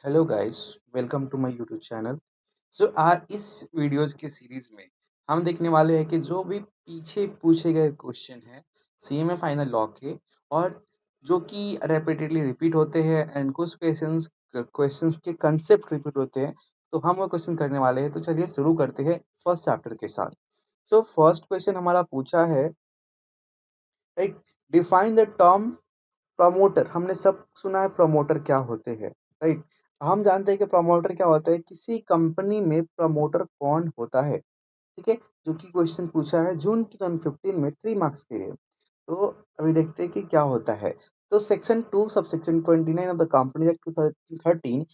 Hello guys, welcome to my YouTube channel. So आज इस videos के सीरीज में हम देखने वाले हैं कि जो भी पीछे पूछे गए क्वेश्चन हैं सीएमए फाइनल लॉ के, और जो कि रेपिटेडली रिपीट होते हैं एंड कुछ क्वेश्चंस क्वेश्चंस के कंसेप्ट रिपीट होते हैं, तो हम वो क्वेश्चन करने वाले हैं। तो चलिए शुरू करते हैं फर्स्ट चैप्टर के साथ। सो फर्स्ट क्वेश्चन हमारा पूछा है, right, define the term promoter. हमने सब सुना है प्रमोटर क्या होते हैं, राइट। हम जानते हैं कि प्रमोटर क्या होता है, किसी कंपनी में प्रमोटर कौन होता है, ठीक है। जो कि क्वेश्चन पूछा है जून 2015 में 3 मार्क्स के लिए। तो अभी देखते हैं कि क्या होता है। तो section 2 sub section 29 of the company act 2013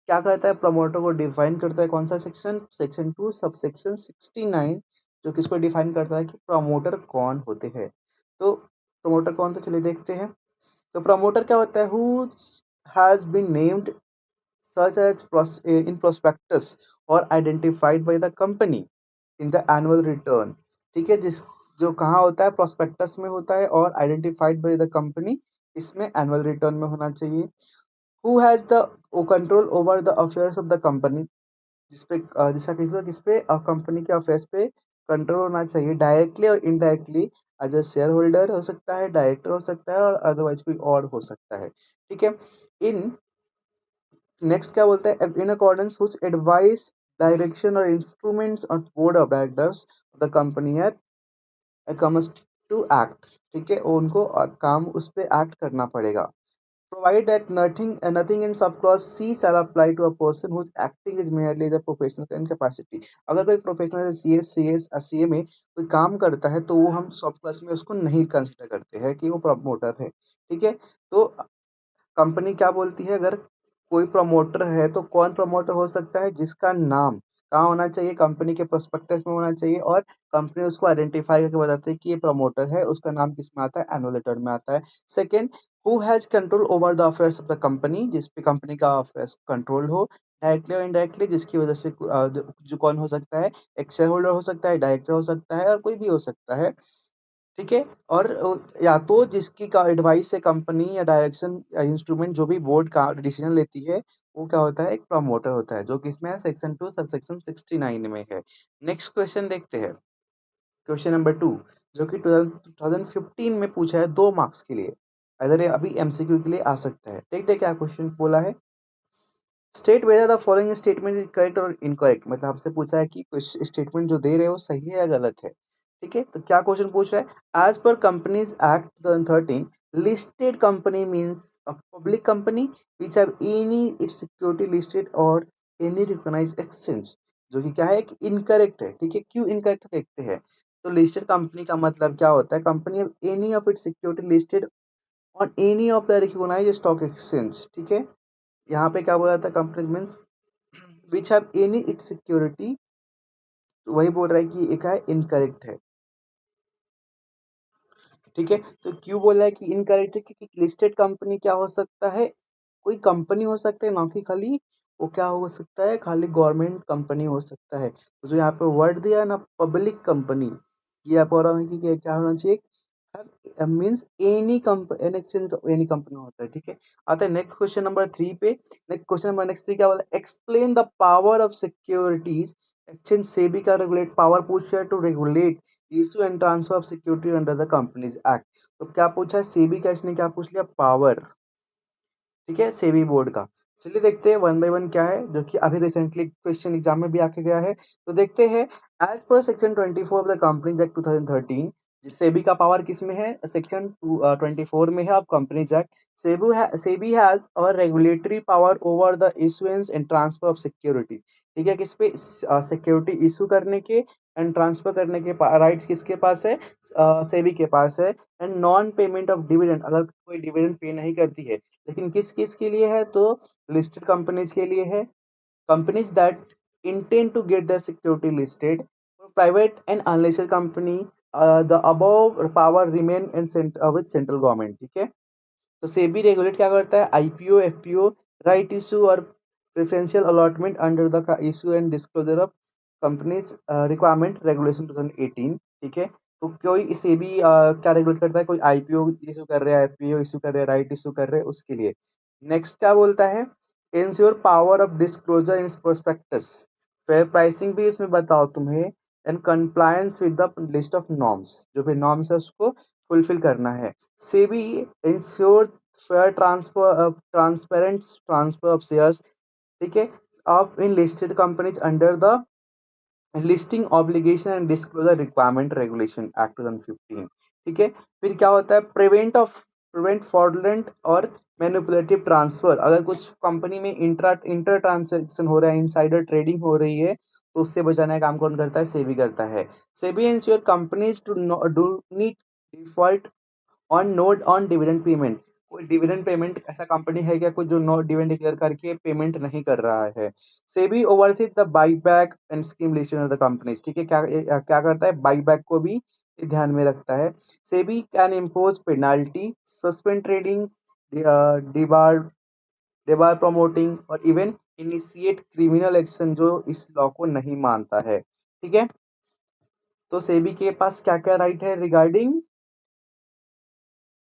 क्या करता है, प्रमोटर को डिफाइन करता है। कौन सा सेक्शन? सेक्शन 2 सब सेक्शन 69, जो किसको डिफाइन करता है कि प्रमोटर कौन होते हैं। तो प्रमोटर कौन, तो चलिए देखते हैं। तो प्रमोटर क्या होता है, who has been named such as in prospectus or identified by the company in the annual return, ठीक है। जिस जो कहाँ होता है, प्रोस्पेक्टस में होता है और आइडेंटिफाइड बाय द कंपनी इसमें एनुअल रिटर्न में होना चाहिए। Who has the control over the affairs of the company, जिसपे जिसका किस पे कंपनी के अफेयर्स पे कंट्रोल होना चाहिए, डायरेक्टली और indirectly. As a share holder हो सकता है, डायरेक्टर हो सकता है, और अदरवाइज कोई और हो सकता है, ठीक है। इन नेक्स्ट क्या बोलता है, in accordance which advice, direction or instruments of board of directors of the company are comes to act, ठीक है। उनको काम उस पे एक्ट करना पड़ेगा। Provide that nothing in subclause C shall apply to a person whose acting is merely the professional incapacity। अगर कोई प्रोफेशनल सीए में कोई काम करता है तो वो हम सब क्लास में उसको नहीं कंसिडर करते हैं कि वो प्रमोटर है, ठीक है। तो कंपनी क्या बोलती है, अगर कोई प्रमोटर है तो कौन प्रमोटर हो सकता है, जिसका नाम कहाँ होना चाहिए, कंपनी के प्रोस्पेक्टस में होना चाहिए, और कंपनी उसको आइडेंटिफाई करके बताती है कि ये प्रमोटर है। उसका नाम किस में आता है, एनुअल रिटर्न में आता है। Second, who has control over the affairs of the company, जिस पे कंपनी का अफेयर्स कंट्रोल हो, डायरेक्टली और इनडायरेक्टली, जिसकी वजह से जो कौन हो सकता है, एक शेयर होल्डर हो सकता है, डायरेक्टर हो सकता है, और कोई भी हो सकता है, ठीक है। और या तो जिसकी का एडवाइस है कंपनी या डायरेक्शन या इंस्ट्रूमेंट जो भी बोर्ड का डिसीजन लेती है, वो क्या होता है, एक प्रमोटर होता है, जो कि इसमें है सेक्शन 2 सब सेक्शन 69 में है। नेक्स्ट क्वेश्चन देखते हैं, क्वेश्चन नंबर 2, जो कि 2015 में पूछा है 2 मार्क्स के लिए। अगर ये अभी एमसीक्यू के लिए आ सकता है। देखते हैं क्या क्वेश्चन बोला है। State whether the following statement is correct और इनकरेक्ट। मतलब आपसे पूछा है कि स्टेटमेंट जो दे रहे हो सही है या गलत है, ठीक है। तो क्या क्वेश्चन पूछ रहा है, as per companies act 2013 listed company means a public company which have any its security listed और एनी रिकॉग्नाइज्ड एक्सचेंज, जो कि क्या है कि इनकरेक्ट है, ठीक है। क्यों इनकरेक्ट देखते हैं। तो लिस्टेड कंपनी का मतलब क्या होता है, company have any of its security listed on any of the recognised stock exchange, ठीक है। यहाँ पे क्या बोला था, company means which have any its security, तो वही बोल रहा है कि एक है इनकरेक्ट है, ठीक है। तो क्यों बोला है कि इनकरेक्ट है, क्योंकि लिस्टेड कंपनी क्या हो सकता है, कोई कंपनी हो सकता है, ना कि खाली वो क्या हो सकता है, खाली गवर्नमेंट कंपनी हो सकता है। तो जो यहाँ पे वर्ड दिया है ना, पब्लिक कंपनी, ये आप और कि क्या होना चाहिए, means any company, an exchange any company होता है, ठीक है। आता है नेक्स्ट क्वेश्चन नंबर 3 पे। नेक्स्ट क्वेश्चन नंबर नेक्स्ट 3 क्या बोला, explain the power of securities exchange SEBI का रेगुलेट पावर पूछा है to regulate issue and transfer of security under the companies act. तो क्या पूछा है, सेबी का, इसने क्या पूछ लिया, पावर, ठीक है, सेबी बोर्ड का। चलिए देखते हैं वन बाय वन क्या है, जो कि अभी रिसेंटली क्वेश्चन एग्जाम में भी आके गया है। तो देखते हैं, as per section 24 of the companies act 2013, SEBI का पावर किस में है, सेक्शन 24 में है of companies act. SEBI has or regulatory power over the issuance and transfer of securities, ठीक है। किस पे, सिक्योरिटी इशू करने के एंड ट्रांसफर करने के राइट्स किसके पास है, सेबी के पास है। And non payment of dividend, अगर कोई डिविडेंड पे नहीं करती है, लेकिन किस किस के लिए है, तो लिस्टेड कंपनीज के लिए है। Companies that intend to get the security listed, private and unlisted company, the above power remain in with central government, ठीक है। तो सेबी रेगुलेट क्या करता है, आईपीओ, एफपीओ, राइट इशू और preferential allotment under the issue and disclosure of companies requirement regulation 2018, ठीक है। तो कोई सेबी क्या रेगुलेट करता है, कोई आईपीओ इशू कर रहा है, एफपीओ इशू कर रहे हैं, राइट इशू कर रहे हैं, उसके लिए। नेक्स्ट क्या बोलता है, ensure power of disclosure in prospectus, fair pricing भी इसमें बताओ तुम्हें, and compliance with the list of norms, जो भी नॉर्म्स है उसको फुलफिल करना है। SEBI ensure fair transfer transparent transfer of shares, ठीक है, of in listed companies under the listing obligation and disclosure requirement regulation act 2015, ठीक है। फिर क्या होता है, प्रिवेंट फ्रॉडलेंट और मैनिपुलेटिव ट्रांसफर, अगर कुछ कंपनी में इंटर ट्रांजेक्शन हो रहा है, इनसाइडर ट्रेडिंग हो रही है, तो उससे बचाने का काम कौन करता है, सेबी करता है। SEBI ensure companies to do neat default on dividend payment, कोई डिविडेंड पेमेंट ऐसा कंपनी है क्या कुछ जो नो डिविडेंड डिक्लेयर करके पेमेंट नहीं कर रहा है। SEBI overseas the buyback and scheme listing of the companies, ठीक है, क्या करता है, बाईबैक को भी ध्यान में रखता है। SEBI can impose penalty, suspend trading, debar debar promoting और इवन इनिशिएट क्रिमिनल एक्शन जो इस लॉ को नहीं मानता है, ठीक है। तो सेबी के पास क्या क्या राइट है रिगार्डिंग,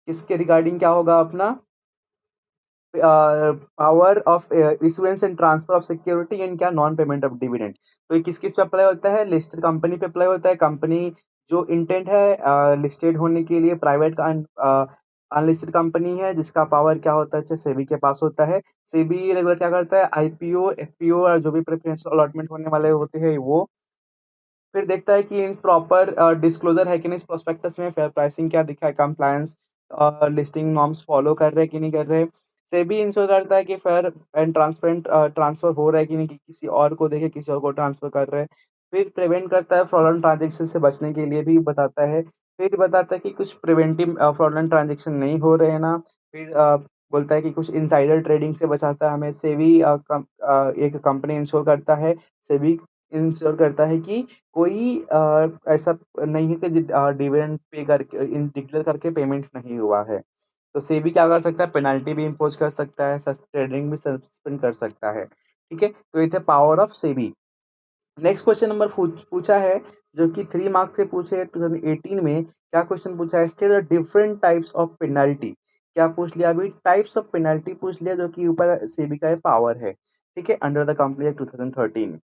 इसके रिगार्डिंग क्या होगा अपना, power of issuance and transfer of security and क्या, नॉन पेमेंट ऑफ डिविडेंड। तो ये किस किस पे अप्लाई होता है, लिस्टेड कंपनी पे अप्लाई होता है, कंपनी जो इंटेंट है लिस्टेड होने के लिए, प्राइवेट अनलिस्टेड कंपनी है जिसका पावर क्या होता है, सेबी के पास होता है। सेबी रेगुलर क्या करता है, आईपीओ एफपीओ और जो भी प्रेफरेंशियल अलॉटमेंट होने वाले होते हैं वो, फिर देखता है कि इन प्रॉपर डिस्क्लोजर है कि नहीं इस प्रोस्पेक्टस में, फेयर प्राइसिंग क्या दिखा है, कंप्लायंस लिस्टिंग नॉर्म्स फॉलो कर रहे हैं कि नहीं कर रहे। सेबी इंश्योर करता है कि फेयर एंड ट्रांसपेरेंट ट्रांसफर हो रहा है कि नहीं, कि किसी और को देखे किसी और को ट्रांसफर कर रहे हैं। फिर प्रिवेंट करता है फ्रॉडलेंट ट्रांजेक्शन से बचने के लिए भी बताता है। फिर बताता है कि कुछ प्रिवेंटिव फ्रॉडलेंट ट्रांजेक्शन नहीं हो रहे हैं ना। फिर बोलता है कि कुछ इनसाइडर ट्रेडिंग से बचाता है हमें। सेबी एक कंपनी इंश्योर करता है, सेबी इंश्योर करता है कि कोई ऐसा नहीं है कि डिविडेंड पे करके डिक्लेयर करके पेमेंट नहीं हुआ है। तो सेबी क्या कर सकता है, पेनल्टी भी इम्पोज कर सकता है, ट्रेडिंग भी सस्पेंड कर सकता है, ठीक है। तो ये थे power of SEBI. Next question number पूछा है, जो कि 3 मार्क्स से पूछे 2018 में। क्या क्वेश्चन पूछा है, state the different types of penalty. क्या पूछ लिया अभी, टाइप्स ऑफ पेनल्टी पूछ लिया, जो कि ऊपर सेबी का पावर है, ठीक है, अंडर द कंपनी एक्ट 2013,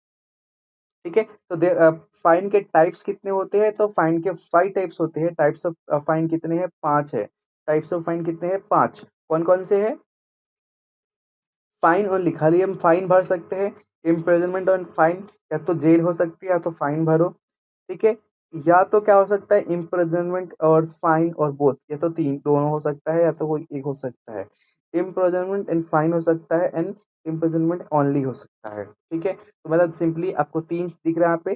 ठीक है। तो फाइन के टाइप्स कितने होते हैं, तो फाइन के 5 टाइप्स होते हैं। टाइप्स ऑफ फाइन कितने हैं, 5 है। टाइप्स ऑफ फाइन कितने हैं, 5। कौन कौन से हैं, फाइन और लिखा लिए हम फाइन भर सकते हैं, इम्प्रिजनमेंट और फाइन, या तो जेल हो सकती है या तो फाइन भरो, ठीक है। या तो क्या हो सकता है, इम्प्रिजनमेंट और फाइन और बोथ, या तो तीन दोनों हो सकता है या तो कोई एक हो सकता है। इम्प्रिजनमेंट एंड फाइन हो सकता है, एंड इम्प्रिजनमेंट ओनली हो सकता है, ठीक है। तो मतलब सिंपली आपको तीन दिख रहा है यहाँ पे,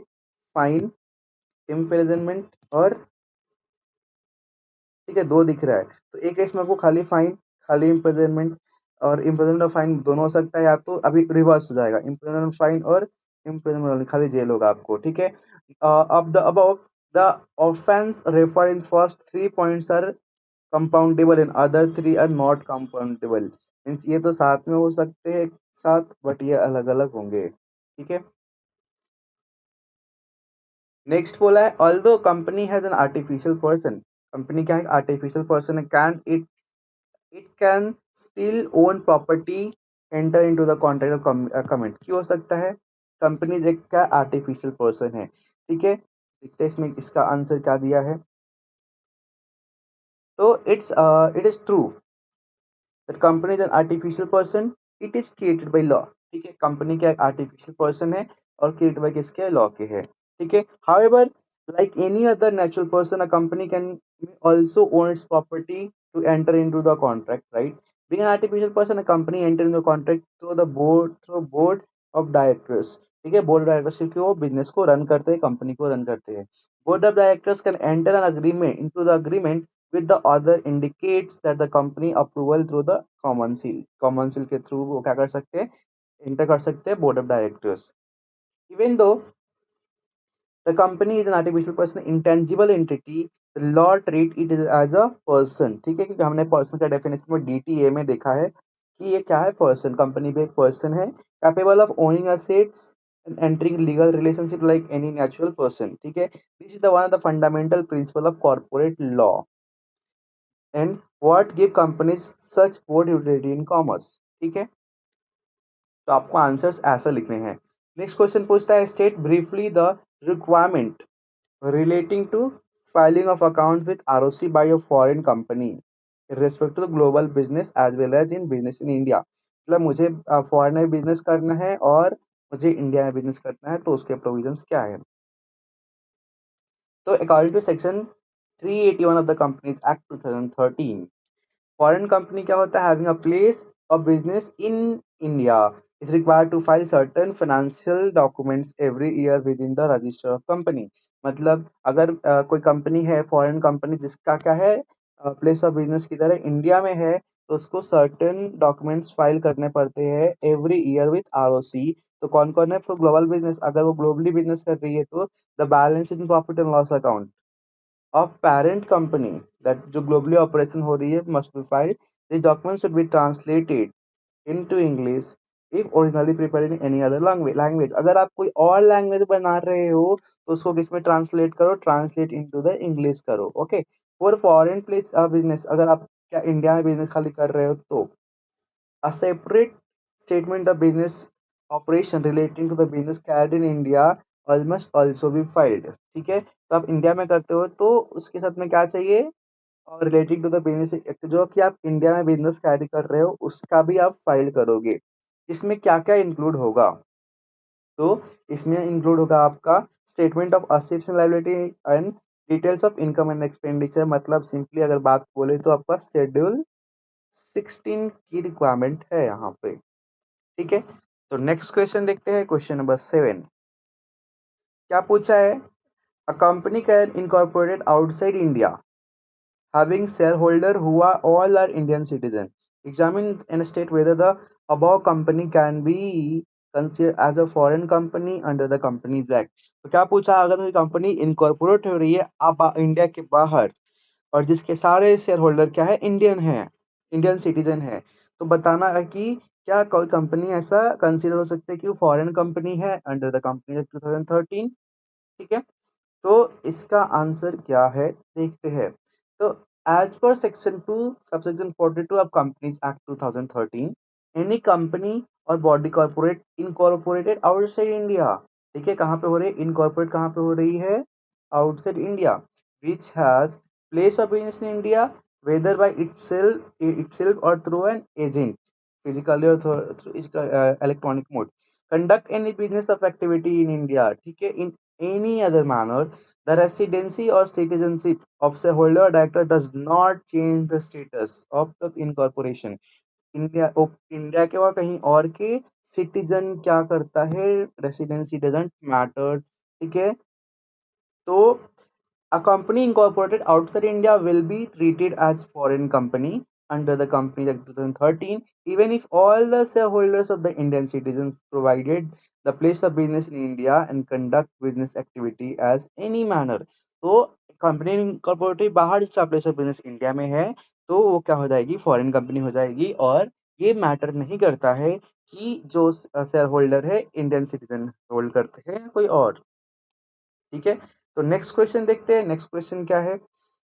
फाइन, इम्प्रिजनमेंट और, ठीक है, दो दिख रहा है। तो एक केस में आपको खाली फाइन, खाली इम्प्रिजनमेंट, और इम्प्रिजनमेंट और फाइन दोनों हो सकता है, या तो अभी रिवर्स हो जाएगा, इम्प्रिजनमेंट फाइन और इम्प्रिजनमेंट खाली जेल होगा आपको, ठीक है। अब the above the offence refer in first 3 points are compoundable and other 3 are not compoundable. Means ये तो साथ में हो सकते हैं साथ, बट ये अलग अलग होंगे, ठीक है। नेक्स्ट बोला है, although company has an artificial person, company क्या है, आर्टिफिशियल पर्सन है, can it can still own property enter into the contract commit, क्यों हो सकता है, कंपनी एक का आर्टिफिशियल पर्सन है, ठीक है। देखते हैं इसमें इसका आंसर क्या दिया है। तो it is true that company is an artificial person, it is created by law, ठीक है। कंपनी क्या आर्टिफिशियल पर्सन है और क्रिएटेड बाय किसके, लॉ के है, ठीक है। However, like any other natural person, a company can also own its property to enter into the contract, right? Being an artificial person, a company enter into the contract through board of directors, ठीक है। Board of directors के वो business को run करते हैं, company को run करते हैं। Board of directors can enter an agreement into the agreement with the other indicates that the company approval through the common seal के थ्रू वो क्या कर सकते हैं, एंटर कर सकते हैं board of directors. Even though the company is an artificial person, intangible entity, the law treat it as a person, ठीक है, क्योंकि हमने पर्सन का डेफिनेशन में डीटीए में देखा है कि ये क्या है, पर्सन, कंपनी भी एक पर्सन है, capable of owning assets and entering legal relationship like any natural person, ठीक है। This is the one of the fundamental principle of corporate law and what give companies such broad utility in commerce, ठीक है। तो आपको answers ऐसे लिखने हैं। Next question पूछता है state briefly the requirement relating to filing of accounts with ROC by a foreign company in respect to the global business as well as in business in India। मतलब मुझे foreign में business करना है और मुझे India में business करना है, तो उसके प्रोविजंस क्या है। तो according to section 381 of the companies act 2013, foreign company क्या होता है, having a place of business in India is required to file certain financial documents every year within the register of company. मतलब अगर कोई company है, foreign company जिसका क्या है, प्लेस ऑफ बिजनेस की तरह इंडिया में है, तो उसको सर्टेन डॉक्यूमेंट्स फाइल करने पड़ते हैं एवरी ईयर विथ आरओसी। तो कौन कौन है, फॉर ग्लोबल बिजनेस, अगर वो ग्लोबली बिजनेस कर रही है तो the balance in profit and loss account of parent company that जो globally operation हो रही है must be filed. These documents should be translated into English if originally prepared in any other language। अगर आप कोई और लैंग्वेज बना रहे हो तो उसको किस में ट्रांसलेट करो, ट्रांसलेट इनटू द इंग्लिश करो। Okay, for foreign place business, अगर आप क्या इंडिया में बिजनेस खाली कर रहे हो तो a separate statement of business operation relating to the business carried in India must also be filed। ठीक है, तो आप इंडिया में करते हो तो उसके साथ में क्या चाहिए, और रिलेटिंग टू द बिजनेस जो कि आप इंडिया में बिजनेस कैरी कर रहे हो उसका भी आप फाइल करोगे। इसमें क्या क्या इंक्लूड होगा, तो इसमें इंक्लूड होगा आपका statement of assets and liability and details of income and expenditure. मतलब सिंपली अगर बात बोले तो आपका शेड्यूल 16 की रिक्वायरमेंट है यहाँ पे। ठीक है, तो नेक्स्ट क्वेश्चन देखते हैं, क्वेश्चन नंबर 7। क्या पूछा है, a company can incorporated outside India having shareholder who are all are Indian citizen, examine and state whether the above company can be considered as a foreign company under the Companies Act। तो क्या पूछा, अगर कोई company incorporate हो रही है अब India के बाहर और जिसके सारे शेयर होल्डर क्या है, इंडियन है, इंडियन सिटीजन है, तो बताना है कि क्या कोई कंपनी ऐसा कंसिडर हो सकती है कि वो फॉरेन कंपनी है अंडर द कंपनी एक्ट 2013। ठीक है, तो इसका आंसर क्या है देखते हैं। तो as per section 2 subsection 42 of companies act 2013, any company or body corporate incorporated outside India, ठीक है, कहाँ पे हो रही है इनकॉर्पोरेट, कहाँ पे हो रही है, outside India, which has place of business in India whether by itself or through an agent physically or through electronic mode conduct any business of activity in India। ठीक है, in any other manner the residency or citizenship of shareholder or director does not change the status of the incorporation। India के और कहीं और के citizen क्या करता है, रेसिडेंसी डजंट मैटर। ठीक है, तो a company incorporated outside India will be treated as foreign company under the Companies Act 2013 even if all the shareholders of the Indian citizens provided the place of business in India and conduct business activity as any manner। तो company incorporated बाहर जिसका place of business India में है तो वो क्या हो जाएगी, फॉरेन कंपनी हो जाएगी, और ये मैटर नहीं करता है कि जो शेयर होल्डर है इंडियन सिटीजन होल्ड करते हैं या कोई और। ठीक है, तो नेक्स्ट क्वेश्चन देखते हैं, नेक्स्ट क्वेश्चन क्या है,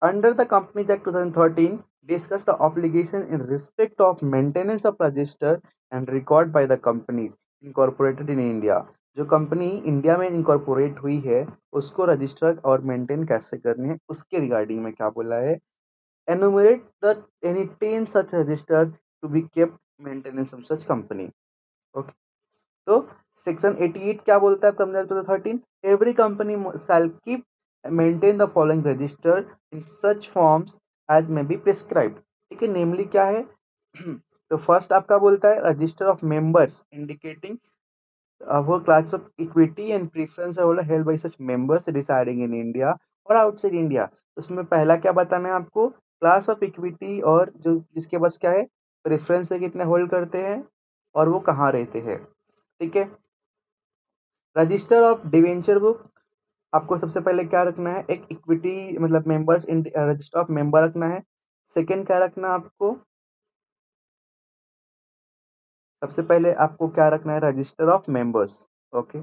under the companies act 2013 discuss the obligation in respect of maintenance of register and record by the companies incorporated in India. जो कंपनी इंडिया में इनकॉर्पोरेट हुई है उसको रजिस्टर और मेंटेन कैसे करनी है उसके रिगार्डिंग में क्या बोला है, enumerate the any 10 such register to be kept maintenance of such company. Okay, तो सेक्शन 88 क्या बोलता है company act 2013, every company shall keep maintain the following register in such forms as may be prescribed. ठीक है, नेमली क्या है तो first आपका बोलता है रजिस्टर ऑफ मेंबर्स इंडिकेटिंग वो class of equity and preference held by such members residing in India और आउटसाइड इंडिया। उसमें पहला क्या बताना है आपको, क्लास ऑफ इक्विटी और जो जिसके पास क्या है प्रेफरेंस है, कितने होल्ड करते हैं और वो कहाँ रहते हैं। ठीक है, रजिस्टर ऑफ डिवेंचर बुक आपको सबसे पहले क्या रखना है, एक इक्विटी मतलब members in register of member रखना है। सेकंड क्या रखना है आपको, सबसे पहले आपको क्या रखना है, रजिस्टर ऑफ मेंबर्स। ओके,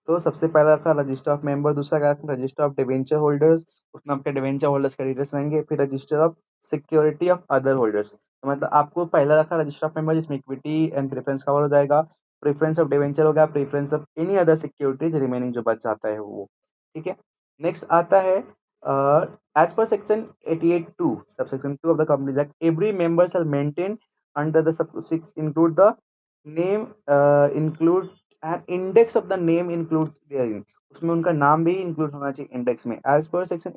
तो सबसे पहला रखा रजिस्टर ऑफ मेंबर, दूसरा क्या रखना रजिस्टर ऑफ डिवेंचर होल्डर्स, उसमें आपके डिवेंचर होल्डर्स का डिटेल्स रहेंगे, फिर register of security of other holders. तो मतलब आपको पहला रखा रजिस्टर ऑफ मेंबर जिसमें इक्विटी एंड प्रेफरेंस कवर हो जाएगा, प्रेफरेंस ऑफ डिवेंचर हो गया, preference of any other securities remaining जो बच जाता है वो। ठीक है। नेक्स्ट आता है as per section 88(2) subsection 2 of the companies act, every member shall maintain under the sub 6 include the name include and index of the name include therein, उसमें उनका नाम भी इंक्लूड होना चाहिए इंडेक्स में। As per section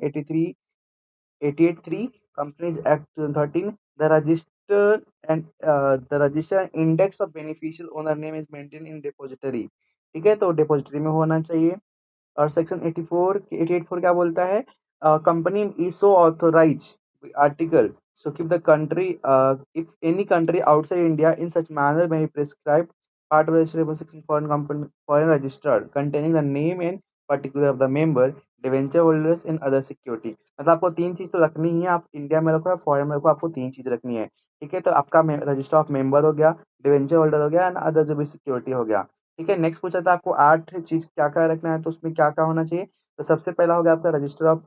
88(3) Companies Act 2013, the register and the register and index of beneficial owner name is maintained in depository। ठीक है, तो डिपोजिटरी में होना चाहिए। और सेक्शन 84 क्या बोलता है, company is so authorise article so keep the country if any country outside India in such manner may prescribe part of registered section foreign company foreign registered containing the name and particular of the member debenture holders and other security। मतलब आपको तीन चीज तो रखनी ही है, आप India में रखो या फॉरेन में रखो, आपको तीन चीज रखनी है। ठीक है, तो आपका रजिस्टर ऑफ मेंबर हो गया, डिवेंचर होल्डर हो गया एंड अदर जो भी सिक्योरिटी हो गया। ठीक है, नेक्स्ट पूछा था आपको आठ चीज क्या क्या रखना है, तो उसमें क्या क्या होना चाहिए। तो सबसे पहला हो गया आपका रजिस्टर ऑफ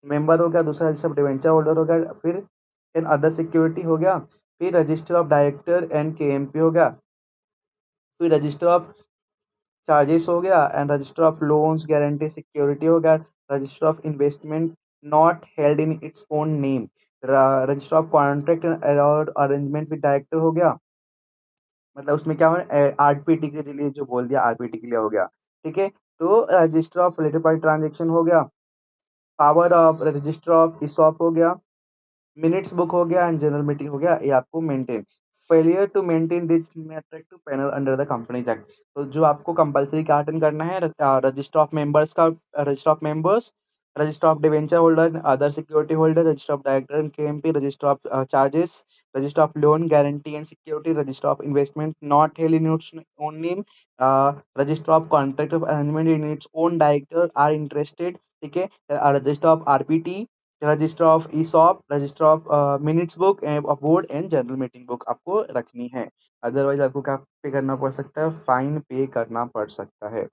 मेंबर हो गया, दूसरा रजिस्टर ऑफ डिवेंचर होल्डर हो गया, फिर एन अदर सिक्योरिटी हो गया, फिर register of director and KMP हो गया, फिर रजिस्टर ऑफ चार्जेस हो गया and register of loans guarantee security हो गया, register of investment not held in its own name, register of contract और अरेंजमेंट विद डायरेक्टर हो गया। मतलब उसमें क्या हो आरपीटी के लिए जो बोल दिया आरपीटी के लिए हो गया। ठीक है, तो register of related party transaction हो गया, power of register of ESOP हो गया, मिनट्स बुक हो गया एंड जनरल मीटिंग हो गया, ये आपको maintain. Failure to maintain this to panel under the companies act, तो जो आपको कंपलसरी क्या अटेंड करना है, रजिस्टर ऑफ मेंबर्स का, register of members, register of debenture holder other security holder, register of director and KMP, register of charges, register of loan guarantee and security, register of investment not held in its own name, register of contract of arrangement in its own director are interested. ठीक है, register of RPT, register of ESOP, register of minutes book of board and general meeting book आपको रखनी है। Otherwise आपको क्या पे करना पड़ सकता है, फाइन पे करना पड़ सकता है।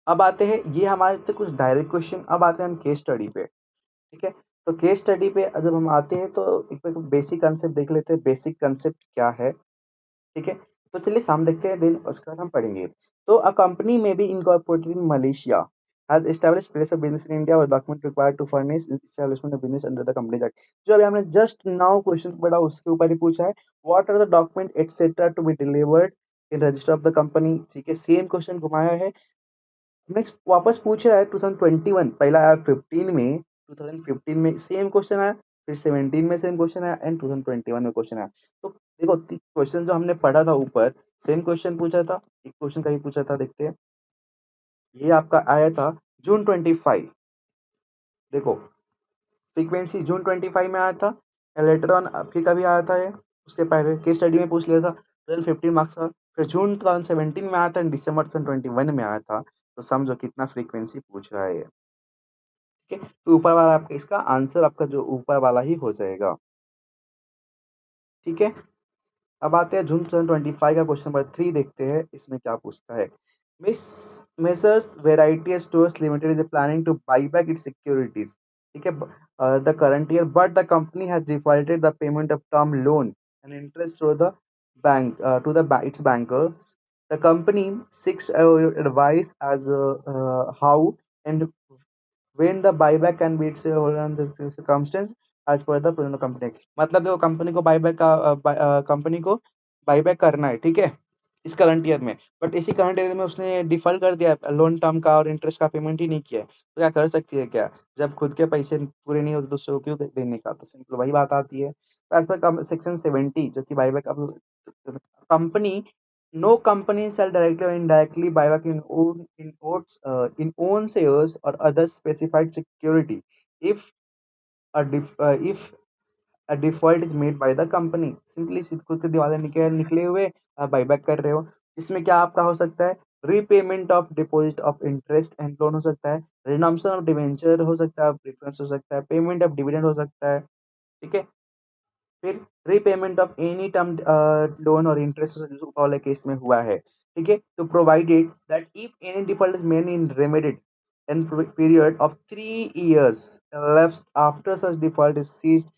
अब आते हैं, ये हमारे थे कुछ डायरेक्ट क्वेश्चन, अब आते हैं हम केस स्टडी पे। ठीक है, तो केस स्टडी पे जब हम आते हैं तो एक बेसिक कंसेप्ट देख लेते हैं, बेसिक कंसेप्ट क्या है। ठीक है, तो चलिए हम देखते हैं, देन उसका हम पढ़ेंगे। तो अ कंपनी में be incorporated in Malaysia has established place of business in India or document required to furnish establishment of business under the Companies Act। जो अभी हमने जस्ट नाउ क्वेश्चन पढ़ा उसके ऊपर ही पूछा है, what are the document etcetera to be delivered in register of the company. ठीक है, सेम क्वेश्चन घुमाया है। नेक्स्ट वापस पूछ रहा है 2021, पहला आया 15 में, 2015 में सेम क्वेश्चन आया, फिर 17 में सेम क्वेश्चन आया एंड 2021 में क्वेश्चन आया। तो देखो क्वेश्चन जो हमने पढ़ा था ऊपर, सेम क्वेश्चन पूछा था, एक क्वेश्चन का भी पूछा था, देखते हैं। ये आपका आया था जून 25। देखो फ्रीक्वेंसी जून 25 में आया था, लेटर ऑन फिर कभी आया था ये, उसके पहले केस स्टडी में पूछ लिया था 2015 मार्क्स का, फिर जून 2017 में आया था एंड दिसंबर 2021 में आया था। तो समझो कितना फ्रीक्वेंसी पूछ रहा है ये। ठीक है, तो ऊपर वाला आपका इसका आंसर आपका जो ऊपर वाला ही हो जाएगा। ठीक है, अब आते हैं जून 2025 का क्वेश्चन नंबर 3, देखते हैं इसमें क्या पूछता है। Miss messrs variety stores limited is planning to buy back its securities. ठीक है, the current year but the company has defaulted the payment of term loan and interest to the bank to the its bankers. The company seeks advice as how and when the buyback can be its on the circumstance as per the present company। मतलब देखो company को buyback का company को buyback करना है, ठीक है, इस करंट ईयर में, बट इसी करंट ईयर में उसने डिफॉल्ट कर दिया लोन टर्म का और इंटरेस्ट का पेमेंट ही नहीं किया है, तो क्या कर सकती है क्या, जब खुद के पैसे पूरे नहीं होते दूसरे को क्यों देने का, तो सिंपल वही बात आती है। तो एज पर सेक्शन 70 जो कि बायबैक अब company, no company shall directly or indirectly buy back in own shares or other specified security if if a default is made by the company। Simply खुद के दिवाले निकले हुए बाईबैक कर रहे हो, इसमें क्या आपका हो सकता है, repayment of deposit of interest and loan हो सकता है, रिडम्पशन ऑफ डिवेंचर हो सकता है, प्रेफरेंस हो सकता है, पेमेंट ऑफ डिविडेंड हो सकता है। ठीक है, फिर repayment of any term loan or interest जो वाले केस में हुआ है। ठीक है, तो provided that if any default is main in remedied in period of 3 years elapsed after such default is ceased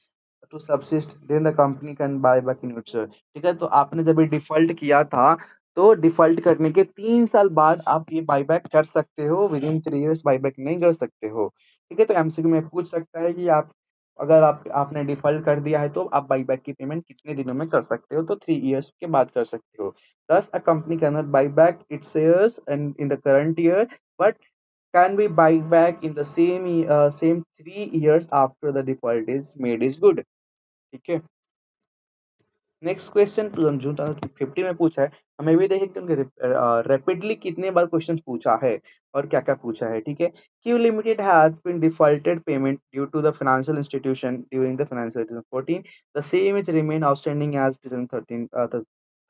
to subsist then the company can buy back in future। ठीक है, तो आपने जब डिफॉल्ट किया था तो डिफॉल्ट करने के 3 साल बाद आप ये बाईबैक कर सकते हो, विद इन 3 इयर्स बाईबैक नहीं कर सकते हो। ठीक है, तो एमसीक्यू में पूछ सकता है कि आप अगर आपने डिफॉल्ट कर दिया है तो आप बाईबैक की पेमेंट कितने दिनों में कर सकते हो, तो 3 इयर्स के बाद कर सकते हो। दस a company can not by back it's shares and in the current year, but can be buy back in the same 3 years after the default is made is good। ठीक है, नेक्स्ट क्वेश्चन जून 2050 में पूछा है। हमें भी देखें कि उनके रैपिडली कितने बार क्वेश्चन पूछा है और क्या क्या पूछा है। ठीक है, Q limited has been defaulted payment due to the financial institution during the financial 2014, the same is remain outstanding as 2013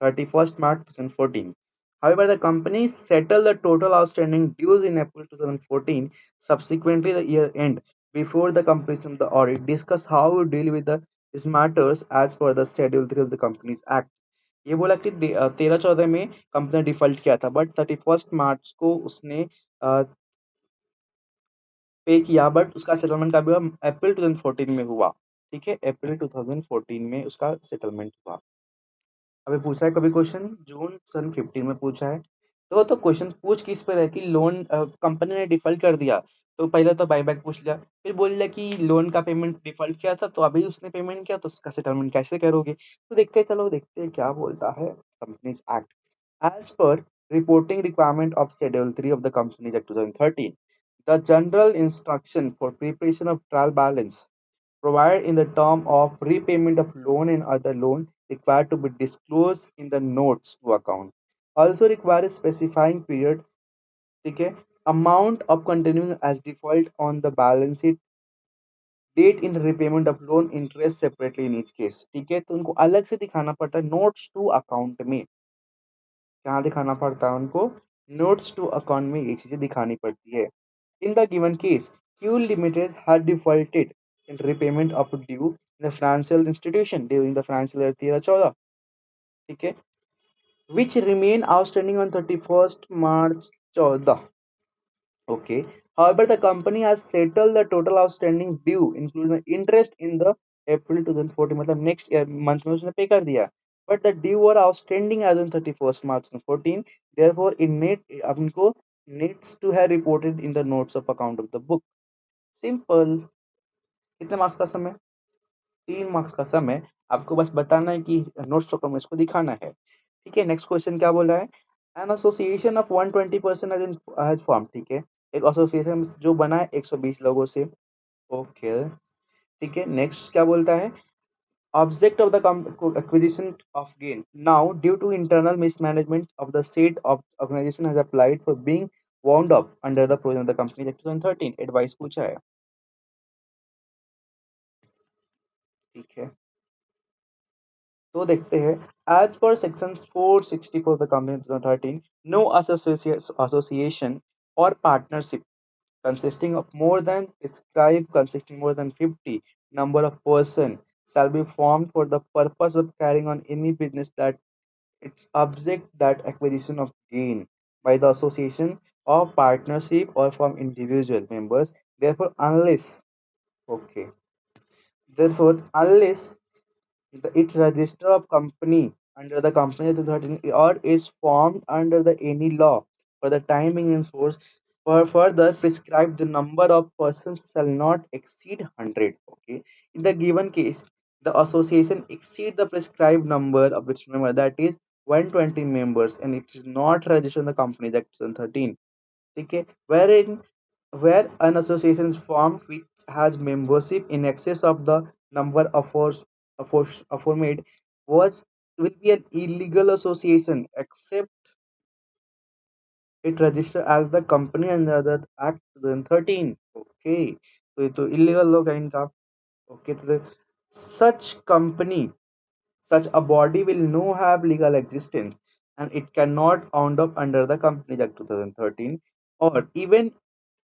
31st March 2014। However, the company settled the total outstanding dues in April 2014, subsequently the year end, before the completion of the audit. Discuss how you deal with the these matters as per the Schedule 3 of the Companies Act। ये बोला कि 13-14 में company ने default किया था, but 31st मार्च को उसने पे किया, बट उसका सेटलमेंट कब हुआ? अप्रैल 2014 में हुआ। ठीक है, अप्रैल 2014 में उसका सेटलमेंट हुआ। अभी पूछा है कभी क्वेश्चन जून 2015 में पूछा है। तो क्वेश्चन पूछ किस पर है कि लोन कंपनी ने डिफॉल्ट कर दिया, तो पहले तो बाईबैक पूछ लिया, फिर बोल दिया कि लोन का पेमेंट डिफॉल्ट किया था तो अभी उसने पेमेंट किया तो उसका सेटलमेंट कैसे करोगे। तो देखते हैं, चलो देखते हैं क्या बोलता है companies act. As per reporting requirement of schedule 3 of the companies act 2013, the general instruction for preparation of trial balance provided in the term of repayment of loan and other loan required to be disclosed in the notes to account, also require specifying period, ठीक है, amount of continuing as default on the balance sheet, date in repayment of loan interest separately in each case। ठीक है, तो उनको अलग से दिखाना पड़ता है नोट्स टू अकाउंट में। कहाँ दिखाना पड़ता है उनको? नोट्स टू अकाउंट में ये चीजें दिखानी पड़ती है। In the given case, Q Limited had defaulted in repayment of due in the financial institution during the financial year 13-14, ठीक है, which remain outstanding on 31st March 14। Okay. However, the company has settled the total outstanding due, including the interest in the April 2014, मतलब next year month में उसने पे कर दिया। But the due were outstanding as on 31st March 2014. Therefore, in net अब इनको needs to have reported in the notes of account of the book। Simple. कितने marks का सम है? 3 मार्क्स का सम है। आपको बस बताना है कि नोट्स टू अकाउंट में इसको दिखाना है। ठीक है, नेक्स्ट क्वेश्चन क्या बोल रहा है? An association of 120% has form. ठीक है, एक एसोसिएशन जो बना है 120 लोगों से। ओके, ठीक है, नेक्स्ट क्या बोलता है? Object of the acquisition of gain now due to internal mismanagement of the said of organization has applied for being wound up under the provision of the company act 2013। Advice पूछा है। ठीक है, तो देखते हैं। As per section 464 the company 2013, no association or partnership consisting of more than prescribed consisting more than 50 number of person shall be formed for the purpose of carrying on any business that its object that acquisition of gain by the association or partnership or from individual members, therefore unless, okay, therefore unless its register of company under the Company Act 2013 or is formed under the any law for the time being in force, for further prescribed the number of persons shall not exceed 100। Okay, in the given case, the association exceed the prescribed number of its member, that is 120 members, and it is not registered in the Company Act 2013। ठीक है, wherein where an association is formed which has membership in excess of the number aforementioned was will be an illegal association except it registered as the company under the act 2013। okay, तो ये तो illegal होगा इनका। okay, तो such company, such a body will no have legal existence and it cannot owned up under the Companies Act 2013, or even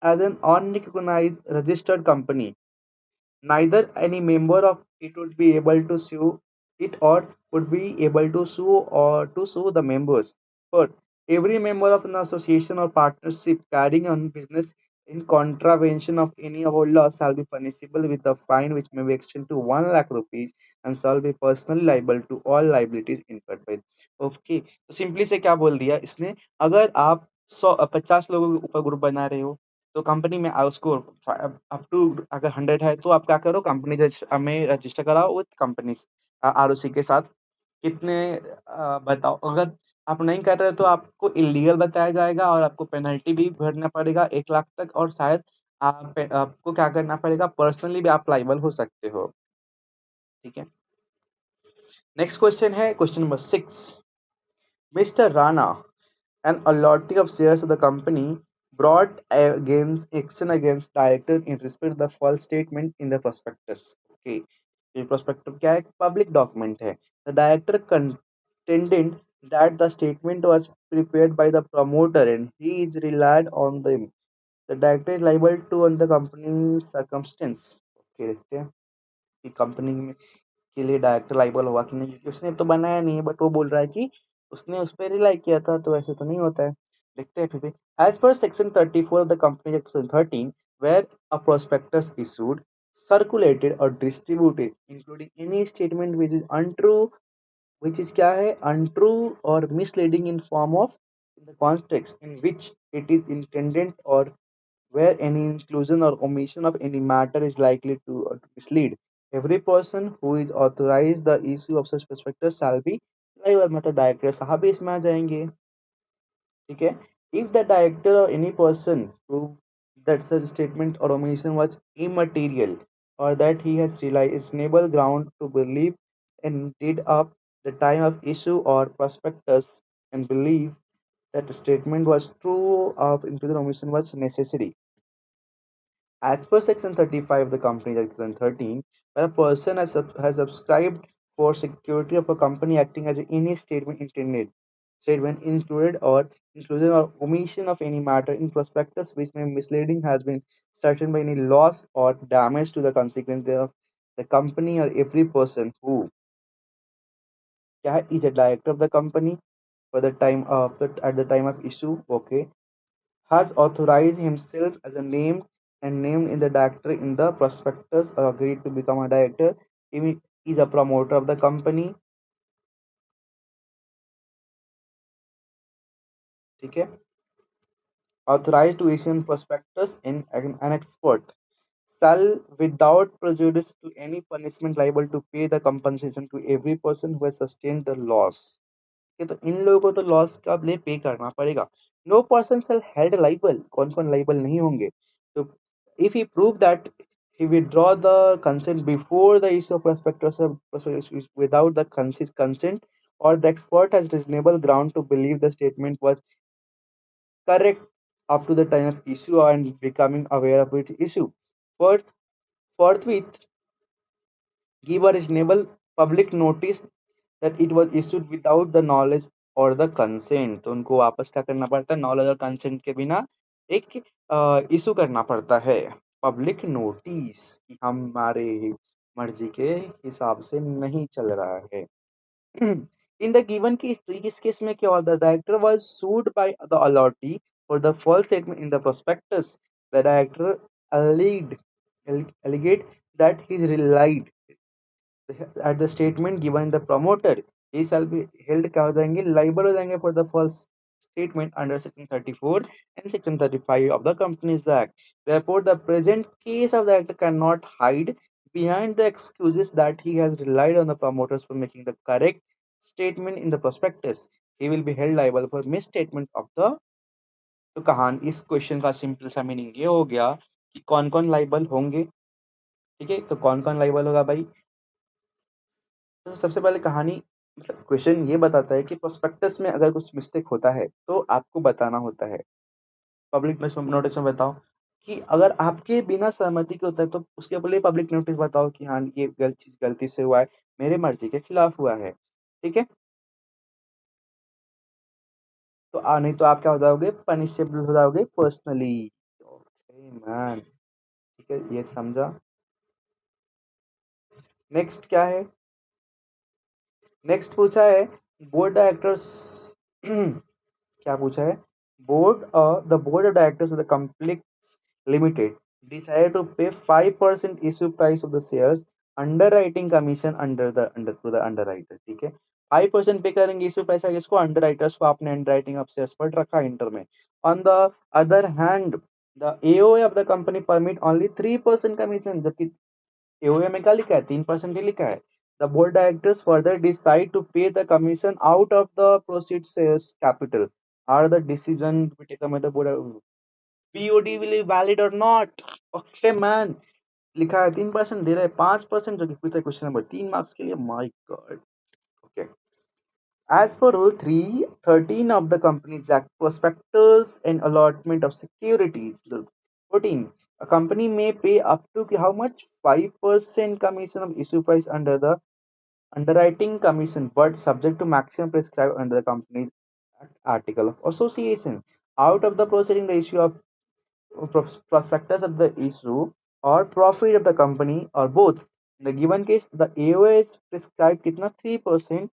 as an unrecognized registered company, neither any member of it would be able to sue it or would be able to sue or to sue the members. For every member of an association or partnership carrying on business in contravention of any of our laws shall be punishable with a fine which may be extended to 1 lakh rupees and shall be personally liable to all liabilities incurred by. Okay, तो simply से क्या बोल दिया इसने, अगर आप 50 लोगों के ऊपर ग्रुप बना रहे हो तो कंपनी में उसको अप टू अगर 100 है तो आप क्या करो, कंपनी में रजिस्टर कराओ विद कंपनी आरओसी के साथ। कितने बताओ, अगर आप नहीं कर रहे तो आपको इलीगल बताया जाएगा और आपको पेनल्टी भी भरना पड़ेगा 1 लाख तक, और शायद आपको क्या करना पड़ेगा, पर्सनली भी आप लाइबल हो सकते हो। ठीक है, नेक्स्ट क्वेश्चन है question number 6। Mister Rana an allotee of shares of the company brought against action against director in respect of the false statement in the prospectus. Okay, ये prospectus क्या है, पब्लिक डॉक्यूमेंट है। The director contended that the statement was prepared by the promoter and he is relied on them. The director is liable to on the company's circumstance. Okay, देखते हैं कि company में के लिए director liable होगा कि नहीं, क्योंकि उसने तो बनाया नहीं है, बट वो बोल रहा है कि उसने उस पर रिलाई किया था, तो ऐसे तो नहीं होता है। देखते हैं फिर भी। As per section 34 of the company act 2013 where a prospectus issued circulated or distributed including any statement which is untrue, which is क्या है, untrue or misleading in form of the context in which it is intended, or where any inclusion or omission of any matter is likely to mislead every person who is authorized the issue of such prospectus shall be liable। मतलब director साहब भी इसमें आ जाएंगे। ठीक है, if the director or any person prove that such statement or omission was immaterial or that he has reasonable ground to believe and did up the time of issue or prospectus and believe that the statement was true of inclusion omission was necessary. As per Section 35 of the Companies Act 2013, when a person has subscribed for security of a company acting as any statement included or inclusion or omission of any matter in prospectus which may misleading has been certain by any loss or damage to the consequence thereof, the company or every person who is a director of the company for the time of at the time of issue, okay, has authorized himself as a name and named in the director in the prospectus or agreed to become a director. He is a promoter of the company. ठीक है, authorized to issue in prospectus in an expert shall without prejudice to any punishment liable to pay the compensation to every person who has sustained the loss। ये तो इन लोगों को तो loss का लिए pay करना पड़ेगा। No person shall held liable, कौन कौन लाइबल नहीं होंगे, तो if he prove that he withdraw the consent before the issue of prospectus without the consent or the expert has reasonable ground to believe the statement was correct up to the time of issue and becoming aware of its issue, for forthwith give a reasonable public notice that it was issued without the knowledge or the consent। तो उनको वापस क्या करना पड़ता है, knowledge और consent के बिना एक इशू करना पड़ता है पब्लिक नोटिस कि हमारे मर्जी के हिसाब से नहीं चल रहा है। इन द गिवन केस, तो इस केस में क्या हुआ, the director was sued by the allottee for the false statement in the prospectus. The director alleged alleged that he is relied at the statement given the promoter, he shall be held क्या हो जाएंगे, liable हो जाएंगे for the false statement under section 34 and section 35 of the Companies Act। Therefore the present case of the actor cannot hide behind the excuses that he has relied on the promoters for making the correct statement in the prospectus। He will be held liable for misstatement of the। तो कहानी इस question का simple सा meaning ये हो गया कि कौन कौन लाइबल होंगे। ठीक है, तो कौन कौन लाइबल होगा भाई, तो सबसे पहले कहानी मतलब क्वेश्चन ये बताता है कि प्रोस्पेक्टस में अगर कुछ मिस्टेक होता है तो आपको बताना होता है। पब्लिक नोटिस में बताओ कि अगर आपके बिना सहमति के होता है तो उसके लिए पब्लिक नोटिस बताओ कि हाँ ये गलत चीज गलती से हुआ है, मेरे मर्जी के खिलाफ हुआ है। ठीक है, तो नहीं तो आप क्या हो जाओगे, पनिशेबल हो जाओगे पर्सनली। ओके मैन, ठीक है, ये समझा। नेक्स्ट क्या है, नेक्स्ट पूछा है बोर्ड डायरेक्टर्स क्या पूछा है, board the board of directors of the complex Limited decided to pay 5% issue price of the shares underwriting commission to the underwriter. ठीक है, 5% पे करेंगे इश्यू प्राइस इसको, अंडरराइटर्स को आपने अंडरराइटिंग ऑफ शेयर्स पर रखा इंटर में. On the other hand the AOA of the company permit only 3% commission, जबकि एओए में क्या लिखा है, 3% ही लिखा है. The board directors further decide to pay the commission out of the proceeds shares capital. Are the decision to be taken by the board BOD will be valid or not? Okay man, लिखा है 3% दे रहा है 5%, जो कि पूछा है question number 3 marks के लिए. My God. Okay, as per rule 313 of the companies act, prospectus and allotment of securities. 14, a company may pay up to how much, 5% commission of issue price under the underwriting commission, but subject to maximum prescribed under the company's article of association. Out of the proceeding, the issue of prospectus of the issue or profit of the company or both. In the given case, the AOA is prescribed kitna 3%,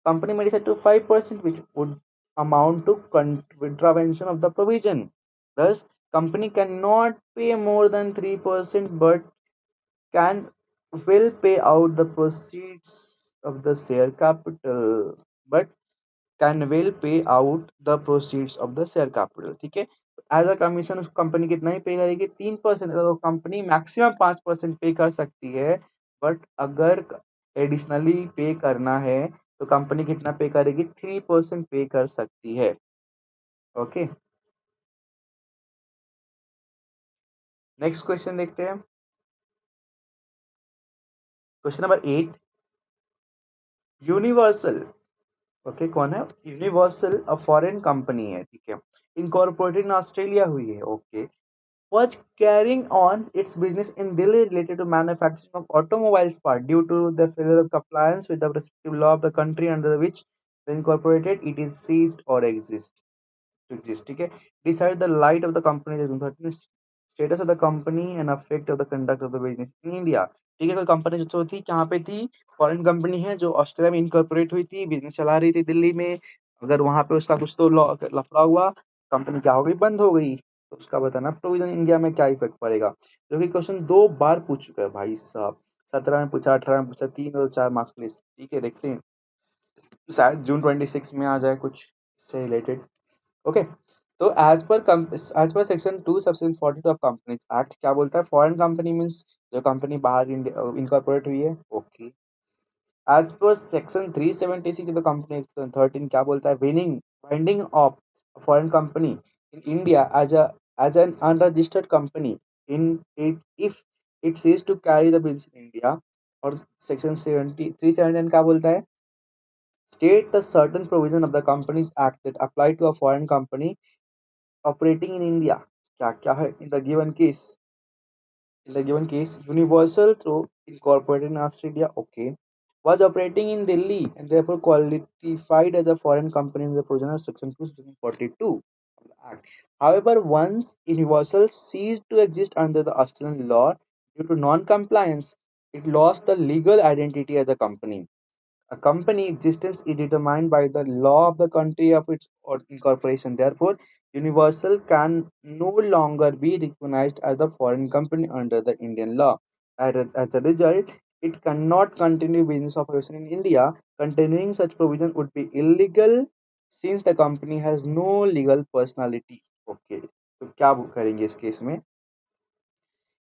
company may decide to 5%, which would amount to contravention of the provision. Thus, company cannot pay more than 3%, but can will pay out the proceeds of the share capital, but can will pay out the proceeds of the share capital. ठीक है, as a commission company कितना ही पे करेगी, 3%. अगर company maximum 5% पे कर सकती है, बट अगर एडिशनली पे करना है तो कंपनी कितना पे करेगी, 3% पे कर सकती है. ओके, नेक्स्ट क्वेश्चन देखते हैं. Question number 8, universal. ओके, कौन है यूनिवर्सल, अ फॉरेन कंपनी है. ठीक है, इनकॉर्पोरेटेड इन ऑस्ट्रेलिया हुई है. Okay, was carrying on its business in Delhi related to manufacturing of automobiles part due to the failure of compliance with the respective law of the country under which the incorporated it is ceased or exist. ठीक है, decide the light of the company status of the company and effect of the conduct of the business in India. ठीक है, कोई company जो थी कहाँ पे थी, फॉरेन कंपनी है जो ऑस्ट्रेलिया में इनकॉर्पोरेट हुई थी, बिजनेस चला रही थी दिल्ली में. अगर वहां पे उसका कुछ तो लफड़ा हुआ, कंपनी क्या हो गई, बंद हो गई, तो उसका बताना प्रोविजन इंडिया में क्या इफेक्ट पड़ेगा. जो कि क्वेश्चन 2 बार पूछ चुका है भाई साहब, 17 में पूछा, 18 में पूछा, 3 और 4 मार्क्स के लिए. ठीक है, देखते हैं शायद जून 26 में आ जाए कुछ इससे रिलेटेड. ओके, तो as per section 2 section 42 of companies act क्या बोलता है, फॉरेन कंपनी मींस जो कंपनी बाहर इनकॉर्पोरेट हुई है. Okay, as per section 376 of the company act 13 क्या बोलता है, winding of foreign company in India as an unregistered company in it if it cease to carry the business in India. और section 379 क्या बोलता है, state the certain provision of the companies act that apply to a foreign company operating in India. क्या क्या है, in the given case Universal through incorporated in Australia, okay, was operating in Delhi and therefore qualified as a foreign company in the provision of section 242 of the act. However, once Universal ceased to exist under the Australian law due to non-compliance, it lost the legal identity as a company. A company existence is determined by the law of the country of its incorporation. Therefore, Universal can no longer be recognized as a foreign company under the Indian law. As a result, it cannot continue business operation in India. Continuing such provision would be illegal since the company has no legal personality. Okay, तो क्या करेंगे इस case में?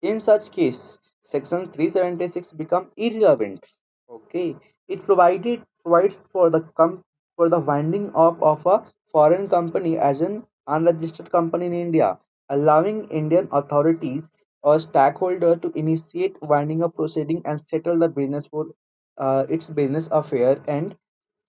In such case, section 376 become irrelevant. Okay, it provides for the winding up of a foreign company as an unregistered company in India, allowing Indian authorities or stakeholder to initiate winding up proceeding and settle the business for its business affair and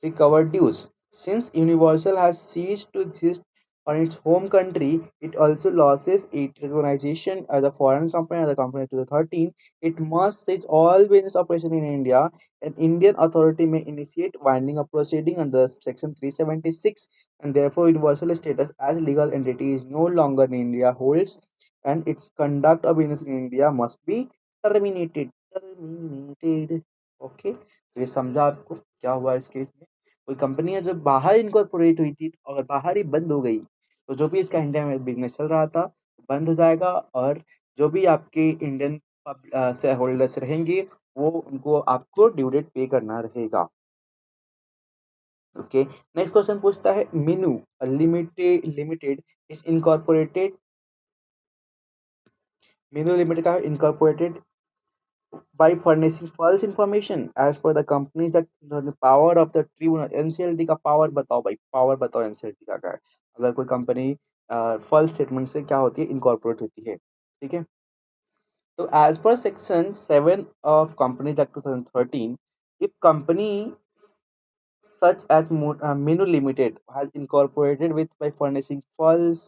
recover dues. Since Universal has ceased to exist on its home country, it also loses its recognition as a foreign company as a company to the 13. It must cease all business operation in India. An Indian authority may initiate winding up proceeding under Section 376, and therefore Universal status as legal entity is no longer in India holds, and its conduct of business in India must be terminated. Terminated. Okay, तो ये समझा आपको क्या हुआ इस case में. कोई company है जो बाहर इनकॉर्पोरेट हुई थी, तो अगर बाहर ही बंद हो गई, तो जो भी इसका इंडिया में बिजनेस चल रहा था बंद हो जाएगा और जो भी आपके इंडियन शेयर होल्डर्स रहेंगे वो उनको आपको ड्यू डेट पे करना रहेगा। ओके, नेक्स्ट क्वेश्चन पूछता है Meenu limited limited is incorporated. Meenu limited का incorporated by furnishing false information as per the company's act, the power of the tribunal। NCLT का पावर बताओ भाई, पावर बताओ एनसीएलटी का क्या है। अगर कोई कंपनी फॉल्स स्टेटमेंट से क्या होती है, इनकॉर्पोरेट होती है, ठीक है। तो as per section 7 of companies act 2013, if company such as Minu Limited has incorporated with by furnishing false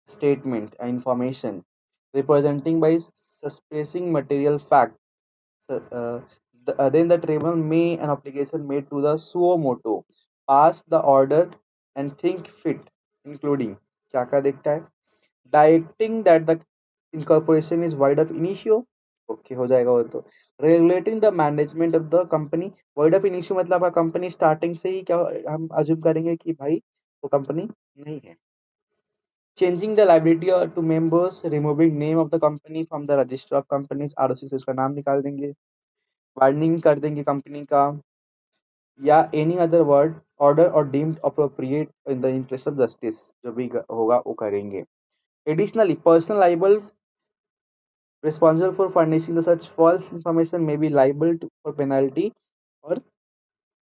statement and information representing by suppressing material fact, uh, then the tribunal may an application made to the suo motu pass the order and think fit, including क्या क्या देखता है, directing that the incorporation is void of initio। Okay हो जाएगा वो तो। Regulating the management of the company, void of initio मतलब आपका कंपनी स्टार्टिंग से ही क्या हम अज्यूम करेंगे कि भाई वो कंपनी नहीं है। Changing the liability to members, removing name of the company from the register of companies, ROC से उसका नाम निकाल देंगे, वार्निंग कर देंगे कंपनी का, या एनी अदर वर्ड ऑर्डर और deemed appropriate in the interest of justice, जो भी होगा वो करेंगे। Additionally personal liable responsible for furnishing the such false information may be liable to, for penalty or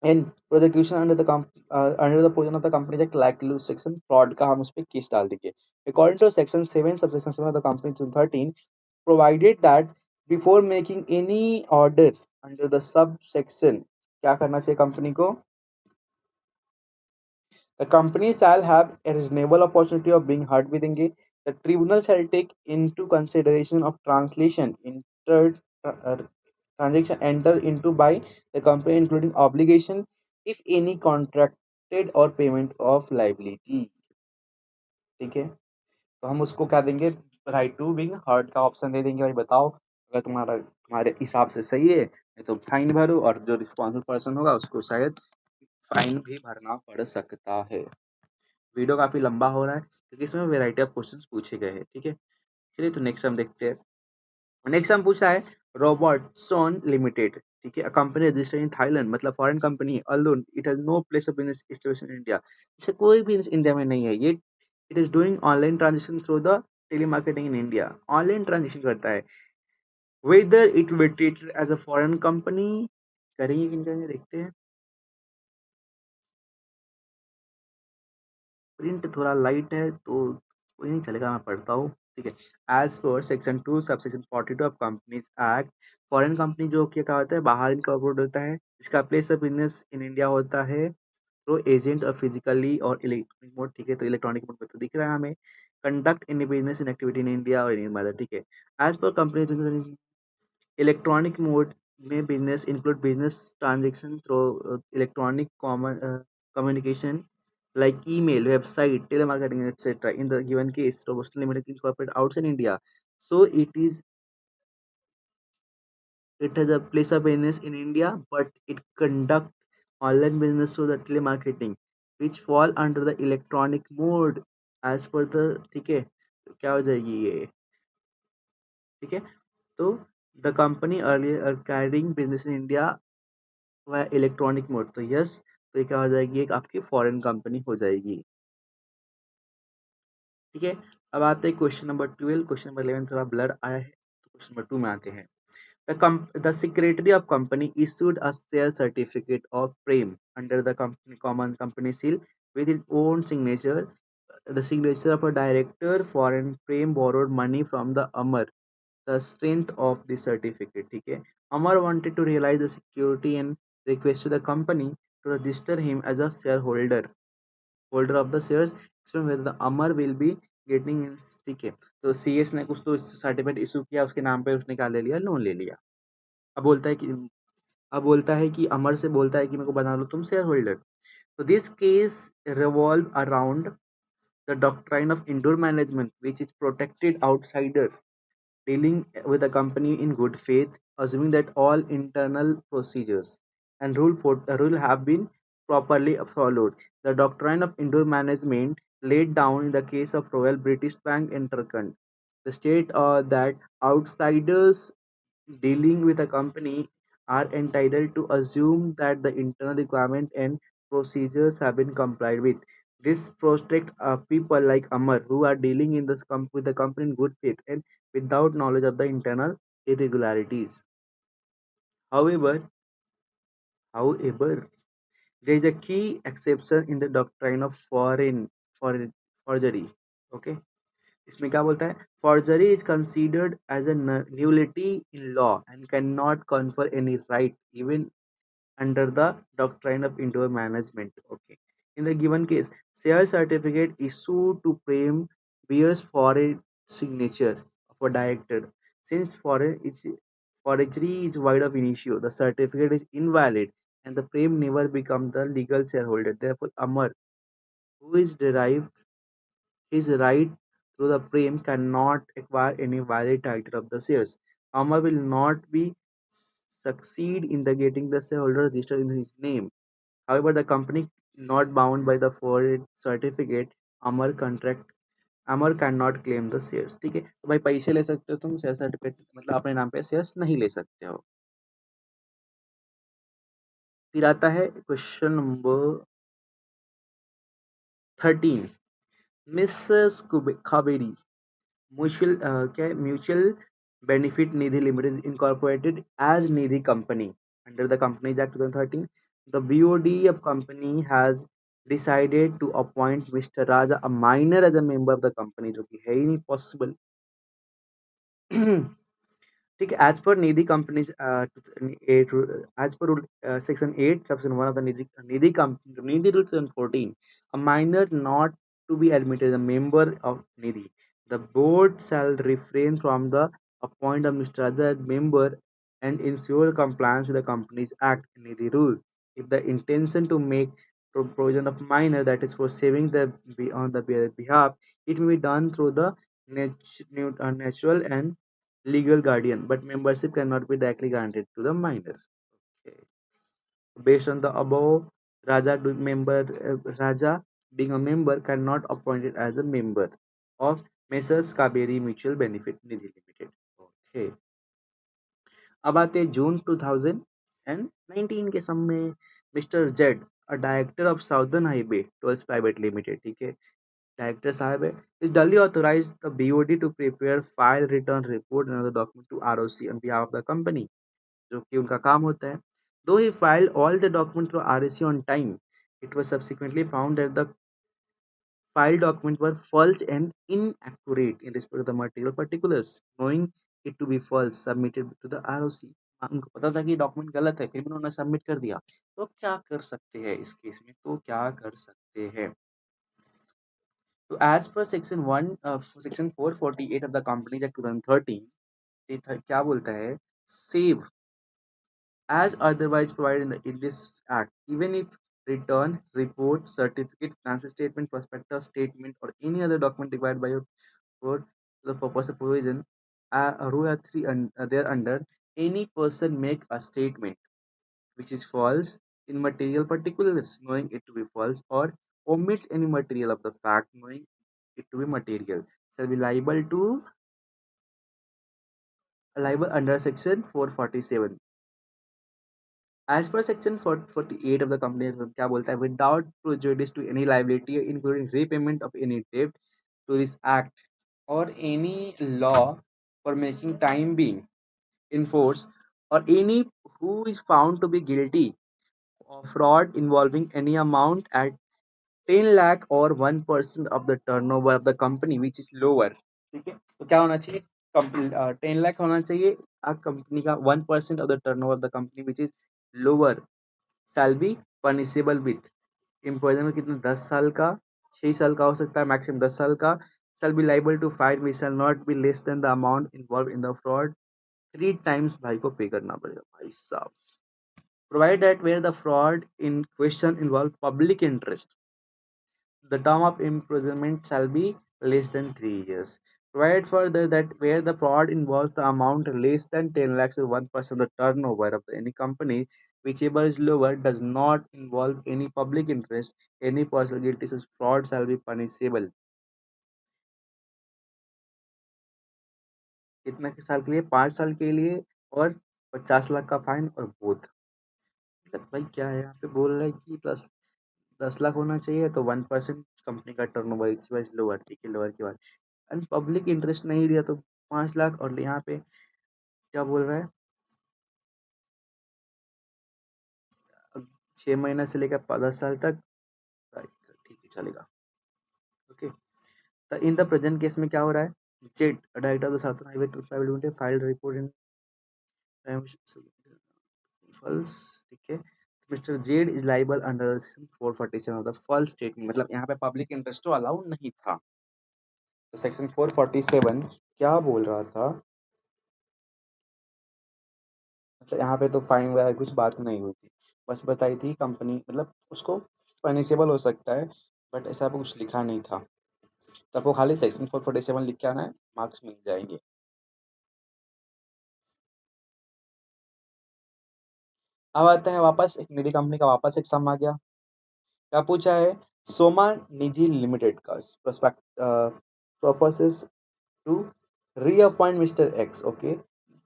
in prosecution under the provision of the Companies Act like section fraud का हम उस पे case डाल देंगे। According to section 7 subsection 7 of the Companies Act 13, provided that before making any order under the subsection क्या करना चाहिए company को, the company shall have a reasonable opportunity of being heard within it. The tribunal shall take into consideration of translation uh, transaction entered into by the company, including obligation, if any, contracted or payment of liability। ठीक है, तो हम उसको क्या देंगे, right to being heard का option दे देंगे। भाई बताओ अगर तुम्हारे हिसाब से सही है तो फाइन भरो, और जो रिस्पॉन्सिबल पर्सन होगा उसको शायद फाइन भी भरना पड़ सकता है। वीडियो काफी लंबा हो रहा है क्योंकि इसमें वेराइटी ऑफ क्वेश्चंस पूछे गए हैं, ठीक है। चलिए तो नेक्स्ट हम देखते हैं। नेक्स्ट हम पूछा है रॉबर्टसन लिमिटेड, ठीक है, a company registered in Thailand, मतलब फॉरेन कंपनी है, alone it has no place of business established in India, इसे कोई भी इंडिया में नहीं है ये। It is doing online transaction through the telemarketing in India, online transaction करता है। Whether it will treated as a foreign company, करेंगे कि नहीं करेंगे देखते हैं। प्रिंट थोड़ा लाइट है तो कोई नहीं चलेगा, मैं पढ़ता हूँ, ठीक है। As per section 2 sub section 42 of companies act, foreign company जो क्या होता है, बाहर इनकॉर्पोरेट होता है, इसका place of business in India होता है, तो एजेंट और फिजिकली और इलेक्ट्रॉनिक मोड, ठीक है, तो इलेक्ट्रॉनिक मोड में तो दिख रहा है हमें, conduct in business in activity in India or in mother, ठीक है। As per company electronic mode में business include business transaction through electronic common communication like email, website, telemarketing, etc. In the given case, Robusta Limited incorporated outside India, so it has a place of business in India, but it conduct online business through the telemarketing, which fall under the electronic mode as per the, ठीक है, तो क्या हो जाएगी ये, ठीक है। तो the company earlier carrying business in India वह इलेक्ट्रॉनिक मोड, तो यस, तो ये क्या हो जाएगी, एक आपकी फॉरेन कंपनी हो जाएगी, ठीक है। अब आते हैं क्वेश्चन नंबर 12, क्वेश्चन नंबर 11 थोड़ा ब्लर आया है, तो क्वेश्चन नंबर 2 में आते हैं। The secretary of company issued a sale certificate of prem under the company common company seal with its own signature, the signature of a director. Foreign prem borrowed money from the Amar, the strength of the certificate, ठीक है। Amar wanted to realize the security and requested the company to register him as a shareholder holder of the shares, explain whether the Amar will be getting in, ठीक है। तो CS ने कुछ तो certificate issue किया, उसके नाम पे उसने क्या ले लिया, लोन ले लिया। अब बोलता है कि अमर से बोलता है कि मेरे को बना लो तुम शेयर होल्डर। तो this case revolve around the doctrine of indoor management which is protected outsider dealing with a company in good faith, assuming that all internal procedures and rule have been properly followed. The doctrine of indoor management laid down in the case of Royal British Bank Intercont. The state that outsiders dealing with a company are entitled to assume that the internal requirement and procedures have been complied with. This protects people like Amar who are dealing in with the company in good faith and without knowledge of the internal irregularities. However, however, there is a key exception in the doctrine of foreign forgery. Okay, इसमें क्या बोलता है? Forgery is considered as a nullity in law and cannot confer any right even under the doctrine of indoor management. Okay. In the given case, share certificate issued to Prem bears foreign signature of a director. Since forgery is wide of initio, the certificate is invalid and the Prem never become the legal shareholder. Therefore, Amar, who is derived his right through the Prem, cannot acquire any valid title of the shares. Amar will not be succeed in the getting the shareholder registered in his name. However, the company not bound by the foreign certificate Amar contract Amar can not claim the shares. ठीक है, तो भाई पैसे ले सकते हो तुम, share certificate मतलब अपने नाम पे शेयर्स नहीं ले सकते हो. फिर आता है question number 13. Mrs Kaveri mutual क्या है, mutual benefit Nidhi limited incorporated as Nidhi company under the Companies Act 2013. The BOD of company has decided to appoint Mr. Raja, a minor, as a member of the company, जो कि है ही नहीं possible. ठीक है, as per Nidhi companies as per section 8 section 1 of the Nidhi rule 2014, a minor not to be admitted as a member of Nidhi, the board shall refrain from the appoint of Mr. Raja as member and ensure compliance with the Companies Act Nidhi rule. If the intention to make provision of minor, that is for saving the on the behalf, it may be done through the natural and legal guardian, but membership cannot be directly granted to the minor. Okay. Based on the above, Raja being a member cannot appoint it as a member of Messrs Kaberi Mutual Benefit Nidhi Limited. Okay. अब आते हैं जून 2019 के समय. Mister Z, a director of southern highway tolls private limited, ठीक है, director साहब है, is duly authorize the BOD to prepare file return report and other document to ROC on behalf of the company, जो कि उनका काम होता है. Though he file all the documents through ROC on time, it was subsequently found that the file documents were false and inaccurate in respect of the material particulars. Knowing it to be false, submitted to the ROC. उनको पता था कि document गलत है, फिर भी उन्होंने submit कर दिया. तो क्या कर सकते हैं इस केस में? तो क्या कर सकते हैं? तो as per section 448 of the company act 2013, क्या बोलता है? Save as otherwise provided in this act, even if return, report, certificate, financial statement, prospectus statement, or any other document required by your court for the purpose of provision, Rule 3 thereunder, any person make a statement which is false in material particulars, knowing it to be false, or omits any material of the fact, knowing it to be material, shall be liable under section 447. As per section 48 of the Company Act, क्या बोलता है? Without prejudice to any liability, including repayment of any debt to this act or any law for making time being in force, or any who is found to be guilty of fraud involving any amount at 10 lakh or 1% of the turnover of the company which is lower. ठीक है, तो क्या होना चाहिए? 10 लाख होना चाहिए company का, 1% of the turnover of the company which is lower shall be punishable with imprisonment. कितना? 10 साल का, 6 साल का हो सकता है, मैक्सिमम 10 साल का. shall be liable to fine which shall not be less than the amount involved in the fraud 3 times. भाई को पे करना पड़ेगा भाई साहब. Provided that where the fraud in question involve public interest, the term of imprisonment shall be less than 3 years. Provide further that where the fraud involves the amount less than 10 lakhs or 1% of the turnover of any company, whichever is lower, does not involve any public interest, any person guilty such fraud shall be punishable. कितना के साल के लिए? 5 साल के लिए और 50 लाख का फाइन और बोथ। मतलब भाई क्या है यहाँ पे बोल रहा है कि 10 लाख होना चाहिए तो 1% कंपनी का टर्नओवर इज लोअर, ठीक है, लोअर की बात। एंड पब्लिक इंटरेस्ट नहीं दिया तो 5 लाख, और यहाँ पे क्या बोल रहा है? 6 महीना से लेकर 10 साल तक, ठीक है, चलेगा। ओके, तो इन द प्रेजेंट केस में क्या हो रहा है? Z director of the southern highway private limited filed report in false, ठीक है। Mister Z is liable under section 447 of the false statement, मतलब यहाँ पे पब्लिक इंटरेस्ट तो अलाउ नहीं था। तो सेक्शन 447 क्या बोल रहा था? मतलब यहाँ पे तो फाइन वगैरह कुछ बात नहीं हुई थी, बस बताई थी कंपनी, मतलब उसको पनिशेबल हो सकता है, बट ऐसा कुछ लिखा नहीं था। तो आपको खाली सेक्शन 447 लिख के आना है, मार्क्स मिल जाएंगे। अब आता है वापस एक निधि कंपनी का, वापस एक सम आ गया। क्या पूछा है? सोमा निधि लिमिटेड का prospect purposes to reappoint Mr. X, okay,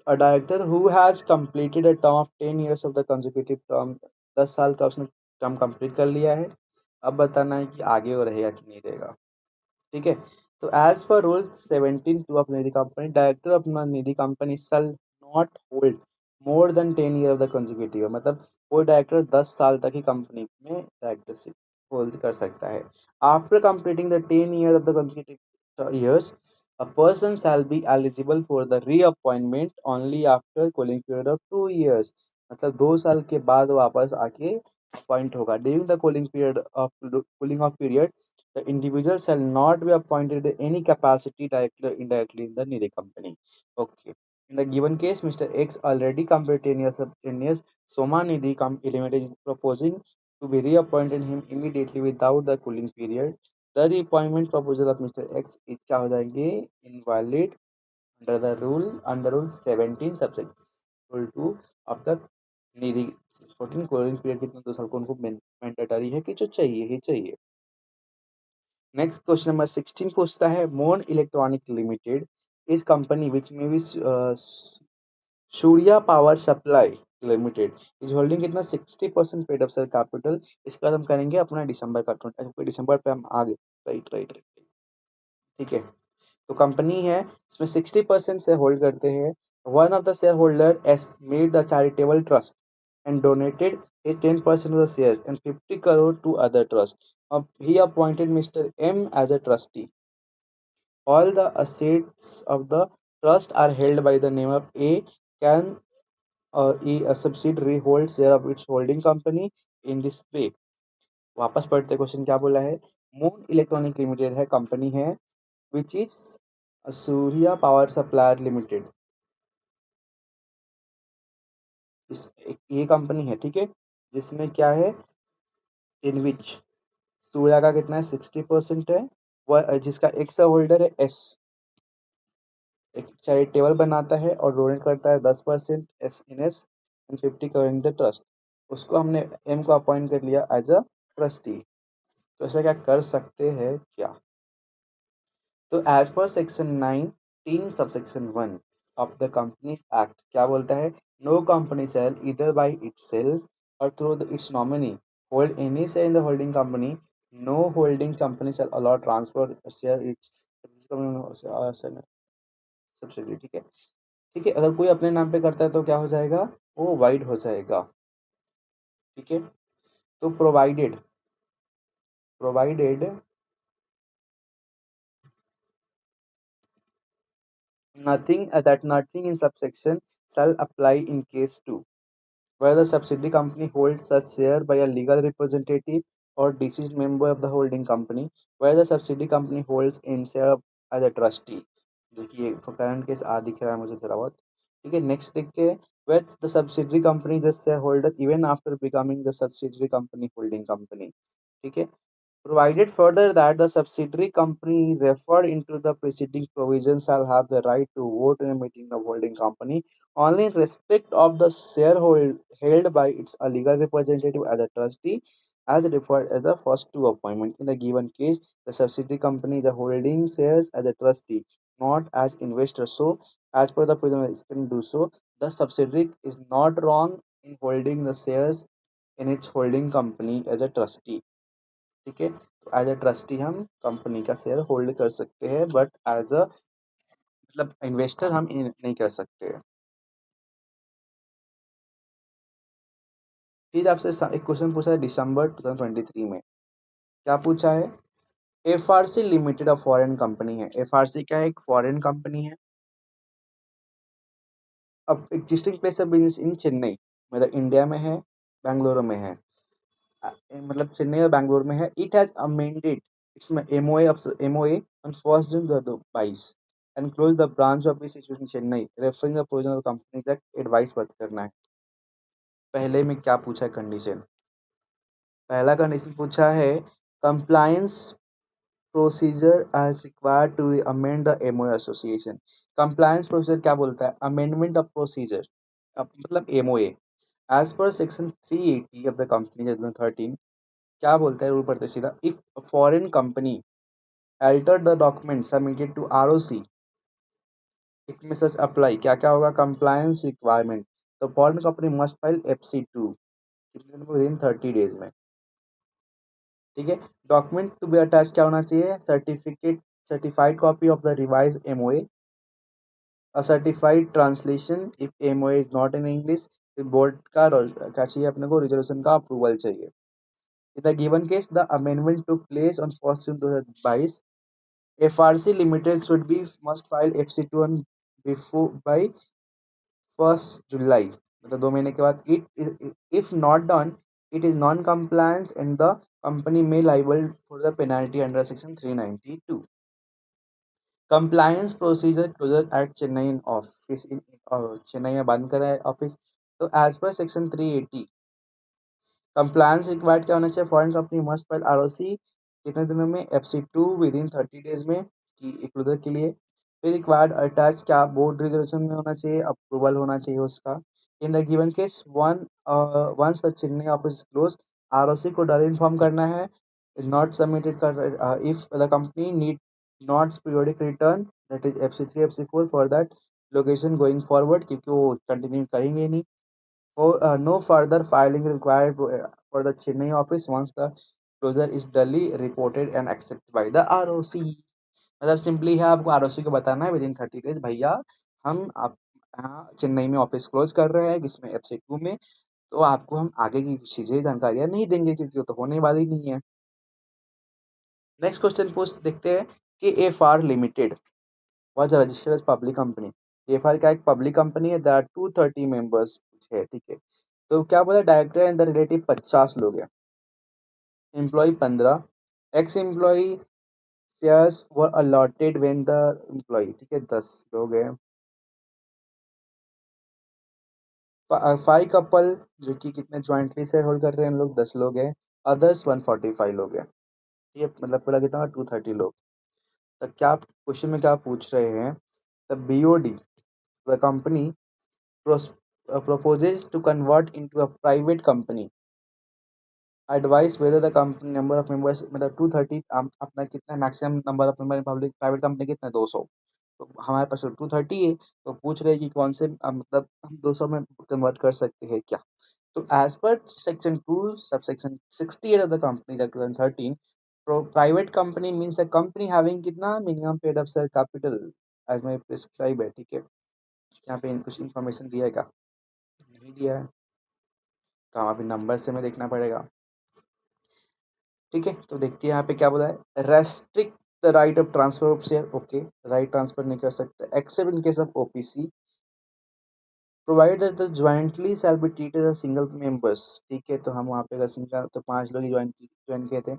a director who has completed a term of 10 years of the consecutive term, 10 साल का उसने टर्म कंप्लीट कर लिया है। अब बताना है कि आगे वो रहेगा कि नहीं रहेगा, ठीक है। तो as per rule 17(2) of Nidhi company, director of Nidhi company shall not hold more than 10 year of the consecutive, मतलब कोई डायरेक्टर 10 साल तक ही कंपनी में डायरेक्टरशिप होल्ड कर सकता है। After completing the 10 year of the consecutive years, a person shall be eligible for the reappointment only after cooling period of 2 years, मतलब 2 साल के बाद वापस आके अपॉइंट होगा। During the cooling of period, the individual shall not be appointed in any capacity directly or indirectly in the Nidhi company. Okay. In the given case, Mr. X already completed 10 years. Soma Nidhi Limited is proposing to be reappointed him immediately without the cooling period. The reappointment proposal of Mr. X is क्या हो जाएंगे? Invalid under rule 17 subsection 2 of the Nidhi 14 cooling period कितना? 2 साल को उनको mandatory है कि जो चाहिए ही चाहिए। नेक्स्ट क्वेश्चन नंबर 16 पूछता है, मोन इलेक्ट्रॉनिक लिमिटेड इस कंपनी विच में भी Surya power supply limited is holding कितना? 60% पेड अप शेयर कैपिटल। इसका हम करेंगे अपना दिसंबर का, दिसंबर पे हम आ गए। राइट राइट राइट, ठीक है। तो कंपनी है, इसमें 60% से होल्ड करते हैं। One of the share holder S made the charitable trust and donated his 10% of the shares and 50 crore to other trust. He appointed Mr. M as a trustee. All the assets of the trust are held by the name of A. Can a subsidiary hold share of its holding company in this way? वापस पढ़ते question क्या बोला है? Moon electronic limited है, company है, which is Surya power supplier limited. ये company है, ठीक है, जिसमें क्या है? इन विच सूर्या का कितना है? 60% है। वह जिसका एक सा होल्डर है एस, एक चैरिटेबल बनाता है और डोनेट करता है 10% S in S and 50 crore the trust, उसको हमने एम को अपॉइंट कर लिया एज अ ट्रस्टी। तो ऐसा क्या कर सकते हैं क्या? तो as per section 19 subsection 1 of the company act क्या बोलता है? No company shall either by itself or through its nominee hold any share in the holding company. No holding company shall allow transfer share its subsidy, ठीक है। ठीक है, अगर कोई अपने नाम पे करता है तो क्या हो जाएगा? वो वाइड हो जाएगा, ठीक है। तो provided nothing in subsection shall apply in case 2 where the subsidiary company holds such share by a legal representative or deceased member of the holding company, where the subsidiary company holds in share as a trustee, जो कि ये current case आ दिख रहा है मुझे थोड़ा बहुत, ठीक है। नेक्स्ट देखते हैं, where the subsidiary company is a shareholder even after becoming the subsidiary company holding company, ठीक है। Provided further that the subsidiary company referred into the preceding provision shall have the right to vote in a meeting of holding company only in respect of the held by its a legal representative as a trustee as referred as the first two appointment. In the given case, the subsidiary company is a holding shares as a trustee, not as investor. So, as per the provision, it can do so. The subsidiary is not wrong in holding the shares in its holding company as a trustee. ठीक है, तो as a trustee हम company का share hold कर सकते हैं, but as a मतलब investor हम नहीं कर सकते। फिर आपसे एक क्वेश्चन पूछा है दिसंबर 2023 में, क्या पूछा है? एफआरसी लिमिटेड अ फॉरेन कंपनी है। एफआरसी क्या है? एक फॉरेन कंपनी है। अब एग्जिस्टिंग प्लेस ऑफ बिजनेस इन चेन्नई, मतलब इंडिया में है, बेंगलुरु में है। मतलब चेन्नई और बैंगलोर में है। इट हैज अमेंडेड इसमें MOA on 1 June 2022 and close the branch office in Chennai referring the provision of company तक एडवाइस मत करना है। पहले में क्या पूछा है कंडीशन? पहला कंडीशन पूछा है compliance procedure as required to amend the MOA association. Compliance procedure क्या बोलता है? अमेंडमेंट ऑफ प्रोसीजर, मतलब MOA as per section 380 of the company 2013। क्या बोलता है रूल पढ़ते सीधा? If foreign company altered the document submitted to ROC, it may such apply। क्या क्या होगा? compliance requirement, तो foreign company must file FC2 within 30 days में। ठीक है, डॉक्यूमेंट टू बी अटैच क्या होना चाहिए? Certificate, certified copy of the revise MOA, a certified translation if MOA is not in English. फिर बोर्ड का क्या चाहिए अपने को? रिजोल्यूशन का अप्रूवल चाहिए। इन the given case the amendment took place on 1 June 2022। FRC Limited should be must file FC2 on before by 1 July, मतलब 2 महीने के बाद। It if not done, it is non-compliance and the company may liable for the penalty under section 392। Compliance procedure closure at Chennai in office in Chennai में बंद करा है office. तो as per section 380 compliance required क्या होना चाहिए? Foreign company must file ROC कितने दिनों में? FC2 विद इन 30 days में, कि इंक्लूडर के लिए। फिर रिक्वायर्ड अटैच क्या? बोर्ड रिजोल्यूशन में होना चाहिए, अप्रूवल होना चाहिए उसका। In the given case once the Chennai office close, ROC को डर इन्फॉर्म करना है, नॉट सबमिटेड कर if the company need not periodic return that is FC3 FC4 for that location going forward, क्योंकि वो कंटिन्यू करेंगे नहीं। No further filing required for the Chennai office once the closure is duly reported and accepted by the ROC। मतलब simply है, आपको ROC को बताना है विद इन 30 days, भैया हम आप यहाँ चेन्नई में ऑफिस क्लोज कर रहे हैं जिसमें FC2 में, तो आपको हम आगे की कुछ चीजें जानकारियां नहीं देंगे क्योंकि वो तो होने वाली नहीं है। नेक्स्ट क्वेश्चन पूछ देखते हैं कि FR limited was registered as public company. FR का एक पब्लिक कंपनी है, देयर आर 230 मेंबर्स है। ठीक है, तो क्या बोला? डायरेक्टर एंड द रिलेटिव 50 लोग हैं, employ 15, ex employ shares were allotted when the employ, ठीक है 10 लोग हैं। 5 कपल जो कि कितने ज्वाइंटली शेयर होल्ड कर रहे हैं, हम लोग 10 लोग हैं। अदर्स 145 लोग हैं। ये मतलब पूरा कितना? 230 लोग। तो क्या क्वेश्चन में क्या पूछ रहे हैं? The BOD the company proposes to convert into a private company, advise whether the company number of members, मतलब 230 अपना कितना maximum number of member in public private company कितना है? 200। तो हमारे पास 230 है, तो पूछ रहे हैं कि कौन से मतलब हम 200 में कन्वर्ट कर सकते हैं क्या? तो as per section 2 subsection 68 of the company act 2013, private company means a company having कितना minimum paid up share capital as में प्रिस्क्राइब है। ठीक है, यहाँ पे कुछ इन्फॉर्मेशन दिया है क्या? नहीं दिया है, तो हम अभी नंबर से हमें देखना पड़ेगा। ठीक है, तो देखते हैं यहाँ पे क्या बोला है। Restrict the right of transfer of share, okay, right transfer नहीं कर सकते except in case of OPC. Provide that the jointly shall be treated as single members. ठीक है, तो हम वहाँ पे अगर सिंगल तो 5 लोग ही ज्वाइन किए थे।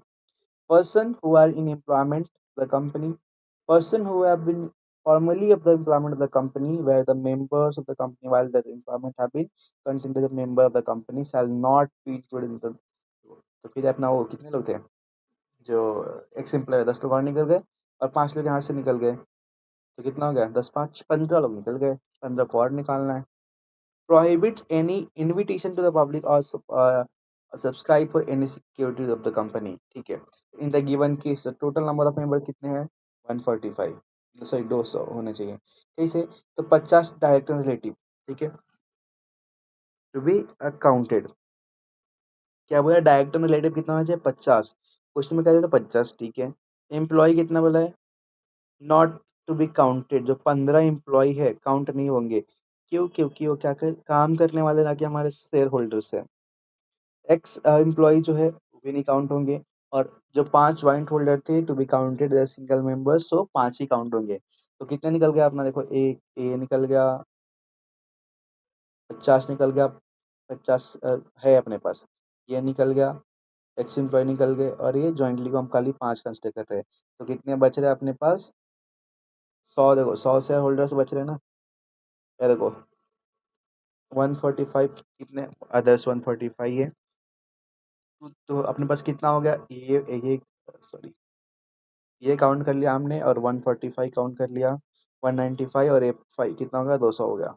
Person who are in employment the company, person who have been formerly of the employment of the company where the members of the company while their employment have been continued as a member of the company shall not be included in the। तो फिर अपना वो कितने लोग थे? जो x employ 10 लोग और निकल गए और 5 लोग यहाँ से निकल गए, तो कितना हो गया? 10 5 15 लोग निकल गए, 15 को और निकालना है। Prohibits any invitation to the public or subscribe for any securities of the company, ठीक है। इन the given case total number of member कितने हैं? 145, सॉरी 200 होने चाहिए। कैसे? तो 50 डायरेक्टर रिलेटिव, ठीक है, टू बी अकाउंटेड। क्या बोला? डायरेक्टर रिलेटिव कितना होना चाहिए? 50। क्वेश्चन में कह देता 50, ठीक है। एम्प्लॉय कितना बोला है? नॉट टू बी काउंटेड, जो 15 एम्प्लॉय है काउंट नहीं होंगे। क्यों? क्योंकि वो क्या कर काम करने वाले ना कि हमारे शेयर होल्डर्स है। एक्स एम्प्लॉय जो है वो भी नहीं काउंट होंगे, और जो 5 ज्वाइंट होल्डर थे to be counted as single member, so 5 ही काउंट होंगे। तो कितने निकल गया अपना? देखो, एक ए निकल गया, 50 निकल गया, 50 है अपने पास, ये निकल गया, एक्स एम्प्लॉय निकल गए, और ये ज्वाइंटली को हम खाली 5 कंसिडर कर रहे हैं। तो कितने बच रहे हैं अपने पास? 100। देखो 100 शेयर होल्डर्स बच रहे हैं ना, ये देखो 145, कितने अदर्स 145 है। तो अपने पास कितना हो गया? ये सॉरी, ये काउंट कर लिया हमने, और 145 काउंट कर लिया, 195, और ये 5 कितना हो गया? 200 हो गया,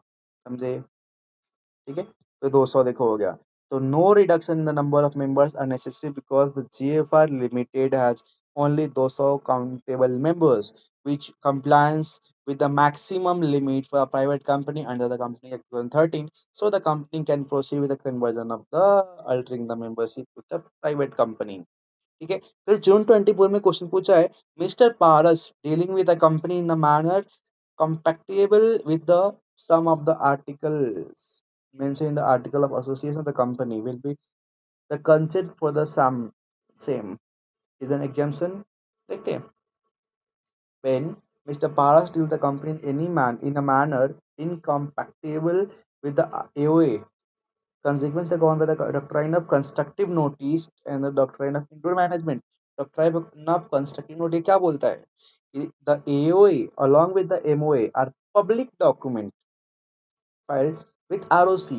समझे? ठीक है, तो 200 देखो हो गया। तो no reduction in the number of members are necessary because the GFR limited has only 200 countable members, which compliance with the maximum limit for a private company under the Company Act 2013. So the company can proceed with the conversion of the altering the membership with the private company. ठीक है। फिर जून 24 में question पूछा है, mister Paras dealing with the company in the manner compatible with the sum of the articles mentioned in the article of association of the company will be the consent for the same is an exemption। देखते हैं, when Mr. Paras deals the company in any man in a manner incompatible with the AOA, consequence the governed by the doctrine of constructive notice and the doctrine of indoor management। doctrine of constructive notice क्या बोलता है? The AOA along with the MOA are public document filed with ROC।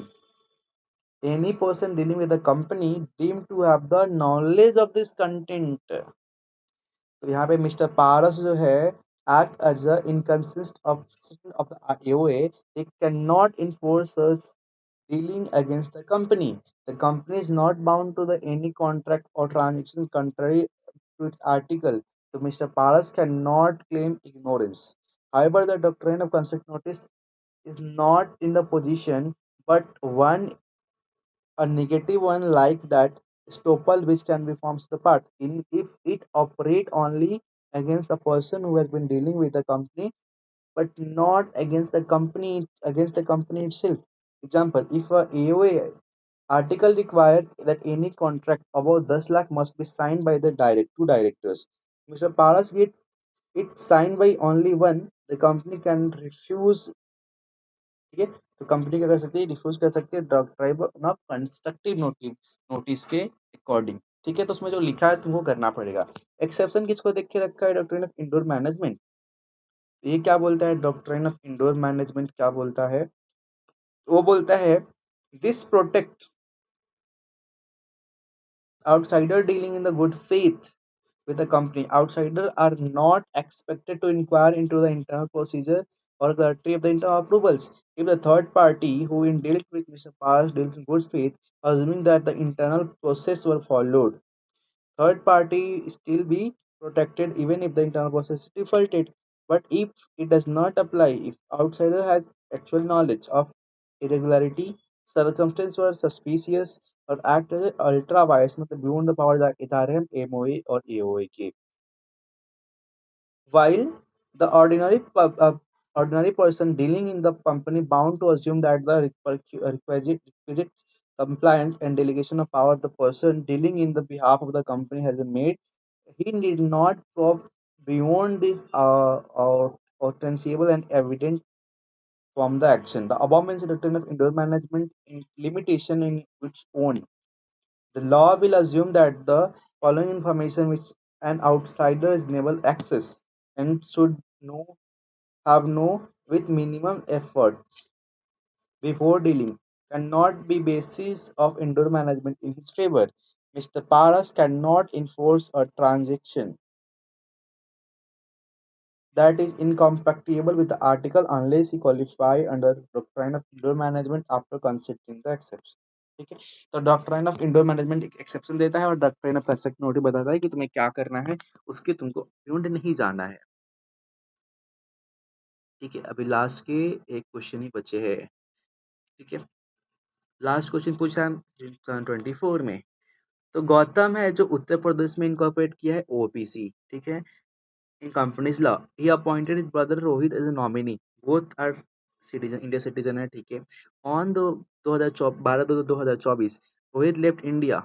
Any person dealing with the company deemed to have the knowledge of this content, तो यहाँ पे mister पारस जो है act as a inconsist of the AOA, they cannot enforce us dealing against the company। The company is not bound to the any contract or transaction contrary to its article, so Mr. Paras cannot claim ignorance। However, the doctrine of construct notice is not in the position, but one a negative one like that estoppel which can be forms the part in if it operate only against the person who has been dealing with the company, but not against the company itself। Example, if a AOA article required that any contract above 10 lakh must be signed by the two directors, Mr. Paras get it signed by only one, the company can refuse। ठीक है, तो company क्या कर सकती है? Diffuse कर सकती है डॉक्ट्राइन ऑफ कंस्ट्रक्टिव नोटिस के अकॉर्डिंग। ठीक है, तो उसमें जो लिखा है तुमको करना पड़ेगा। एक्सेप्शन किसको देख के रखा है? Doctrine of indoor management. ये क्या बोलता है? डॉक्ट्राइन ऑफ इंडोर मैनेजमेंट क्या बोलता है? वो बोलता है, this protect outsider dealing in the good faith with the company। Outsiders are not expected to inquire into the internal procedure or clarity of the internal approvals. If the third party who in dealt with Mr. Pass deals in good faith, assuming that the internal process were followed, third party still be protected even if the internal process is defaulted। But if it does not apply, if outsider has actual knowledge of irregularity, circumstances were suspicious, और act as ultra bias, मतलब beyond the power जा रहे हैं हम MOA और AOA के। While the ordinary person dealing in the company bound to assume that the requisite compliance and delegation of power the person dealing in the behalf of the company has been made, he need not prove beyond this ostensible and evident from the action। The above mentioned doctrine of indoor management in limitation in its own. The law will assume that the following information which an outsider is able access and should know have know with minimum effort before dealing cannot be basis of indoor management in his favor। Mr. Paras cannot enforce a transaction that is incompatible with the article unless he qualify under doctrine of indoor management after considering the exception. ठीक है, तो doctrine of indoor management एक exception देता है और doctrine of asset notice बताता है कि तुम्हें क्या करना है, उसके तुमको बियॉन्ड नहीं जाना है। ठीक है, अभी लास्ट के एक क्वेश्चन ही बचे हैं। ठीक है, लास्ट क्वेश्चन पूछा है 2024 में। तो गौतम है जो उत्तर प्रदेश में इनकॉर्पोरेट किया है ओपीसी। ठीक है, in company's law he appointed his brother Rohit as a nominee, both are citizen India citizen है। ठीक है, on the 12/2/2024 Rohit left India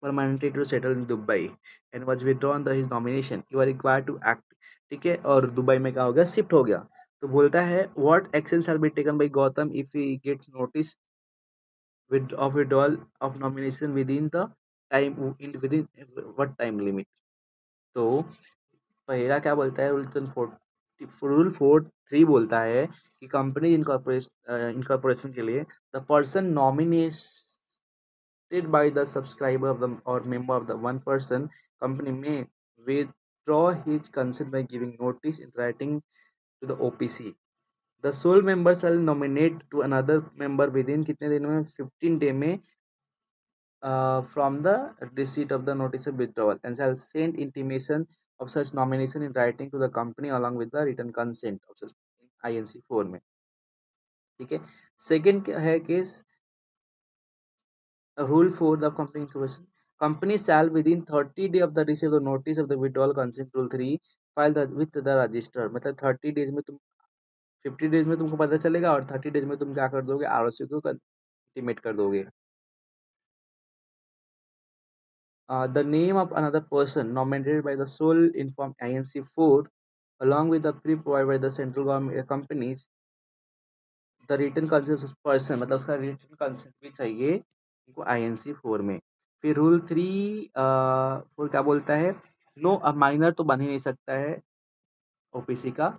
permanently to settle in Dubai and was withdrawn the his nomination, you are required to act। ठीक है, और Dubai में क्या हो गया, शिफ्ट हो गया। तो बोलता है what action shall be taken by Gautam if he gets notice of withdrawal of nomination within the time in within what time limit। तो पहला क्या बोलता है, रूल 4 3 बोलता है कि कंपनी इनकॉर्पोरेशन के लिए the person nominated by the subscriber of the or member of the one person company में withdraw his consent by giving notice in writing to the OPC। The sole member shall nominate to another member within कितने दिन में, 15 day में from the receipt of the notice of withdrawal and shall send intimation of such nomination in writing to the company along with the written consent of such INC 4 में। ठीक है, second है case rule 4 the company information company shall with in 30 day of the receive the notice of the withdrawal consent rule 3 file with the register. मतलब 30 days में तुम 50 days में तुमको पता चलेगा और 30 डेज में तुम क्या कर दोगे, आरओसी को इंटीमेट कर दोगे। The name of another person nominated by the sole informed INC 4 along with the pre-provided by the central government companies the written consent of person, मतलब उसका written consent भी चाहिए उनको INC 4 में। फिर रूल 4 क्या बोलता है, नो अब माइनर तो बन ही नहीं सकता है ओपीसी का।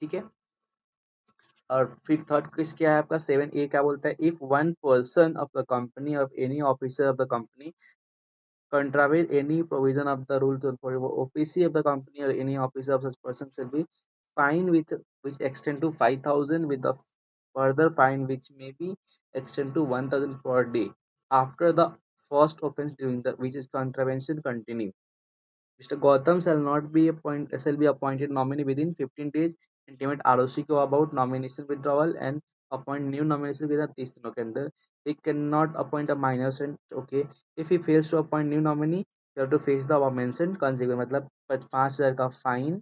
ठीक है, और फिर थर्ड केस क्या है आपका 7A क्या बोलता है, if one person of the company of any officer of the company contravene any provision of the rule for OPC of the company or any officer of such person shall be fined with which extend to 5,000 with the further fine which may be extend to 1,000 per day after the first offense during the which is contravention continue। Mr. Gautam shall be appointed nominee within 15 days, intimate ROC को about nomination withdrawal and appoint new nomination within 30 दिनों के अंदर। He cannot appoint a minor and okay if he fails to appoint new nominee you have to face the above mentioned consequence। मतलब 5,000 का fine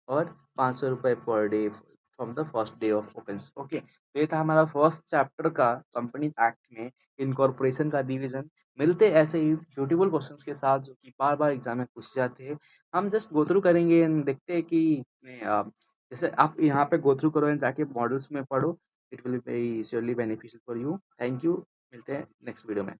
और 500 रुपए per day from the first day of offence. Okay, तो ये था हमारा first chapter का company act में इनकॉर्पोरेशन का डिवीजन। मिलते ऐसे ही ब्यूटीफुल क्वेश्चंस के साथ जो कि बार बार एग्जाम में पूछे जाते हैं। हम जस्ट गो थ्रू करेंगे एंड देखते हैं कि जैसे आप यहाँ पे गो थ्रू करो एंड जाके मॉडल्स में पढ़ो, it will be surely beneficial for you. Thank you, मिलते हैं नेक्स्ट वीडियो में।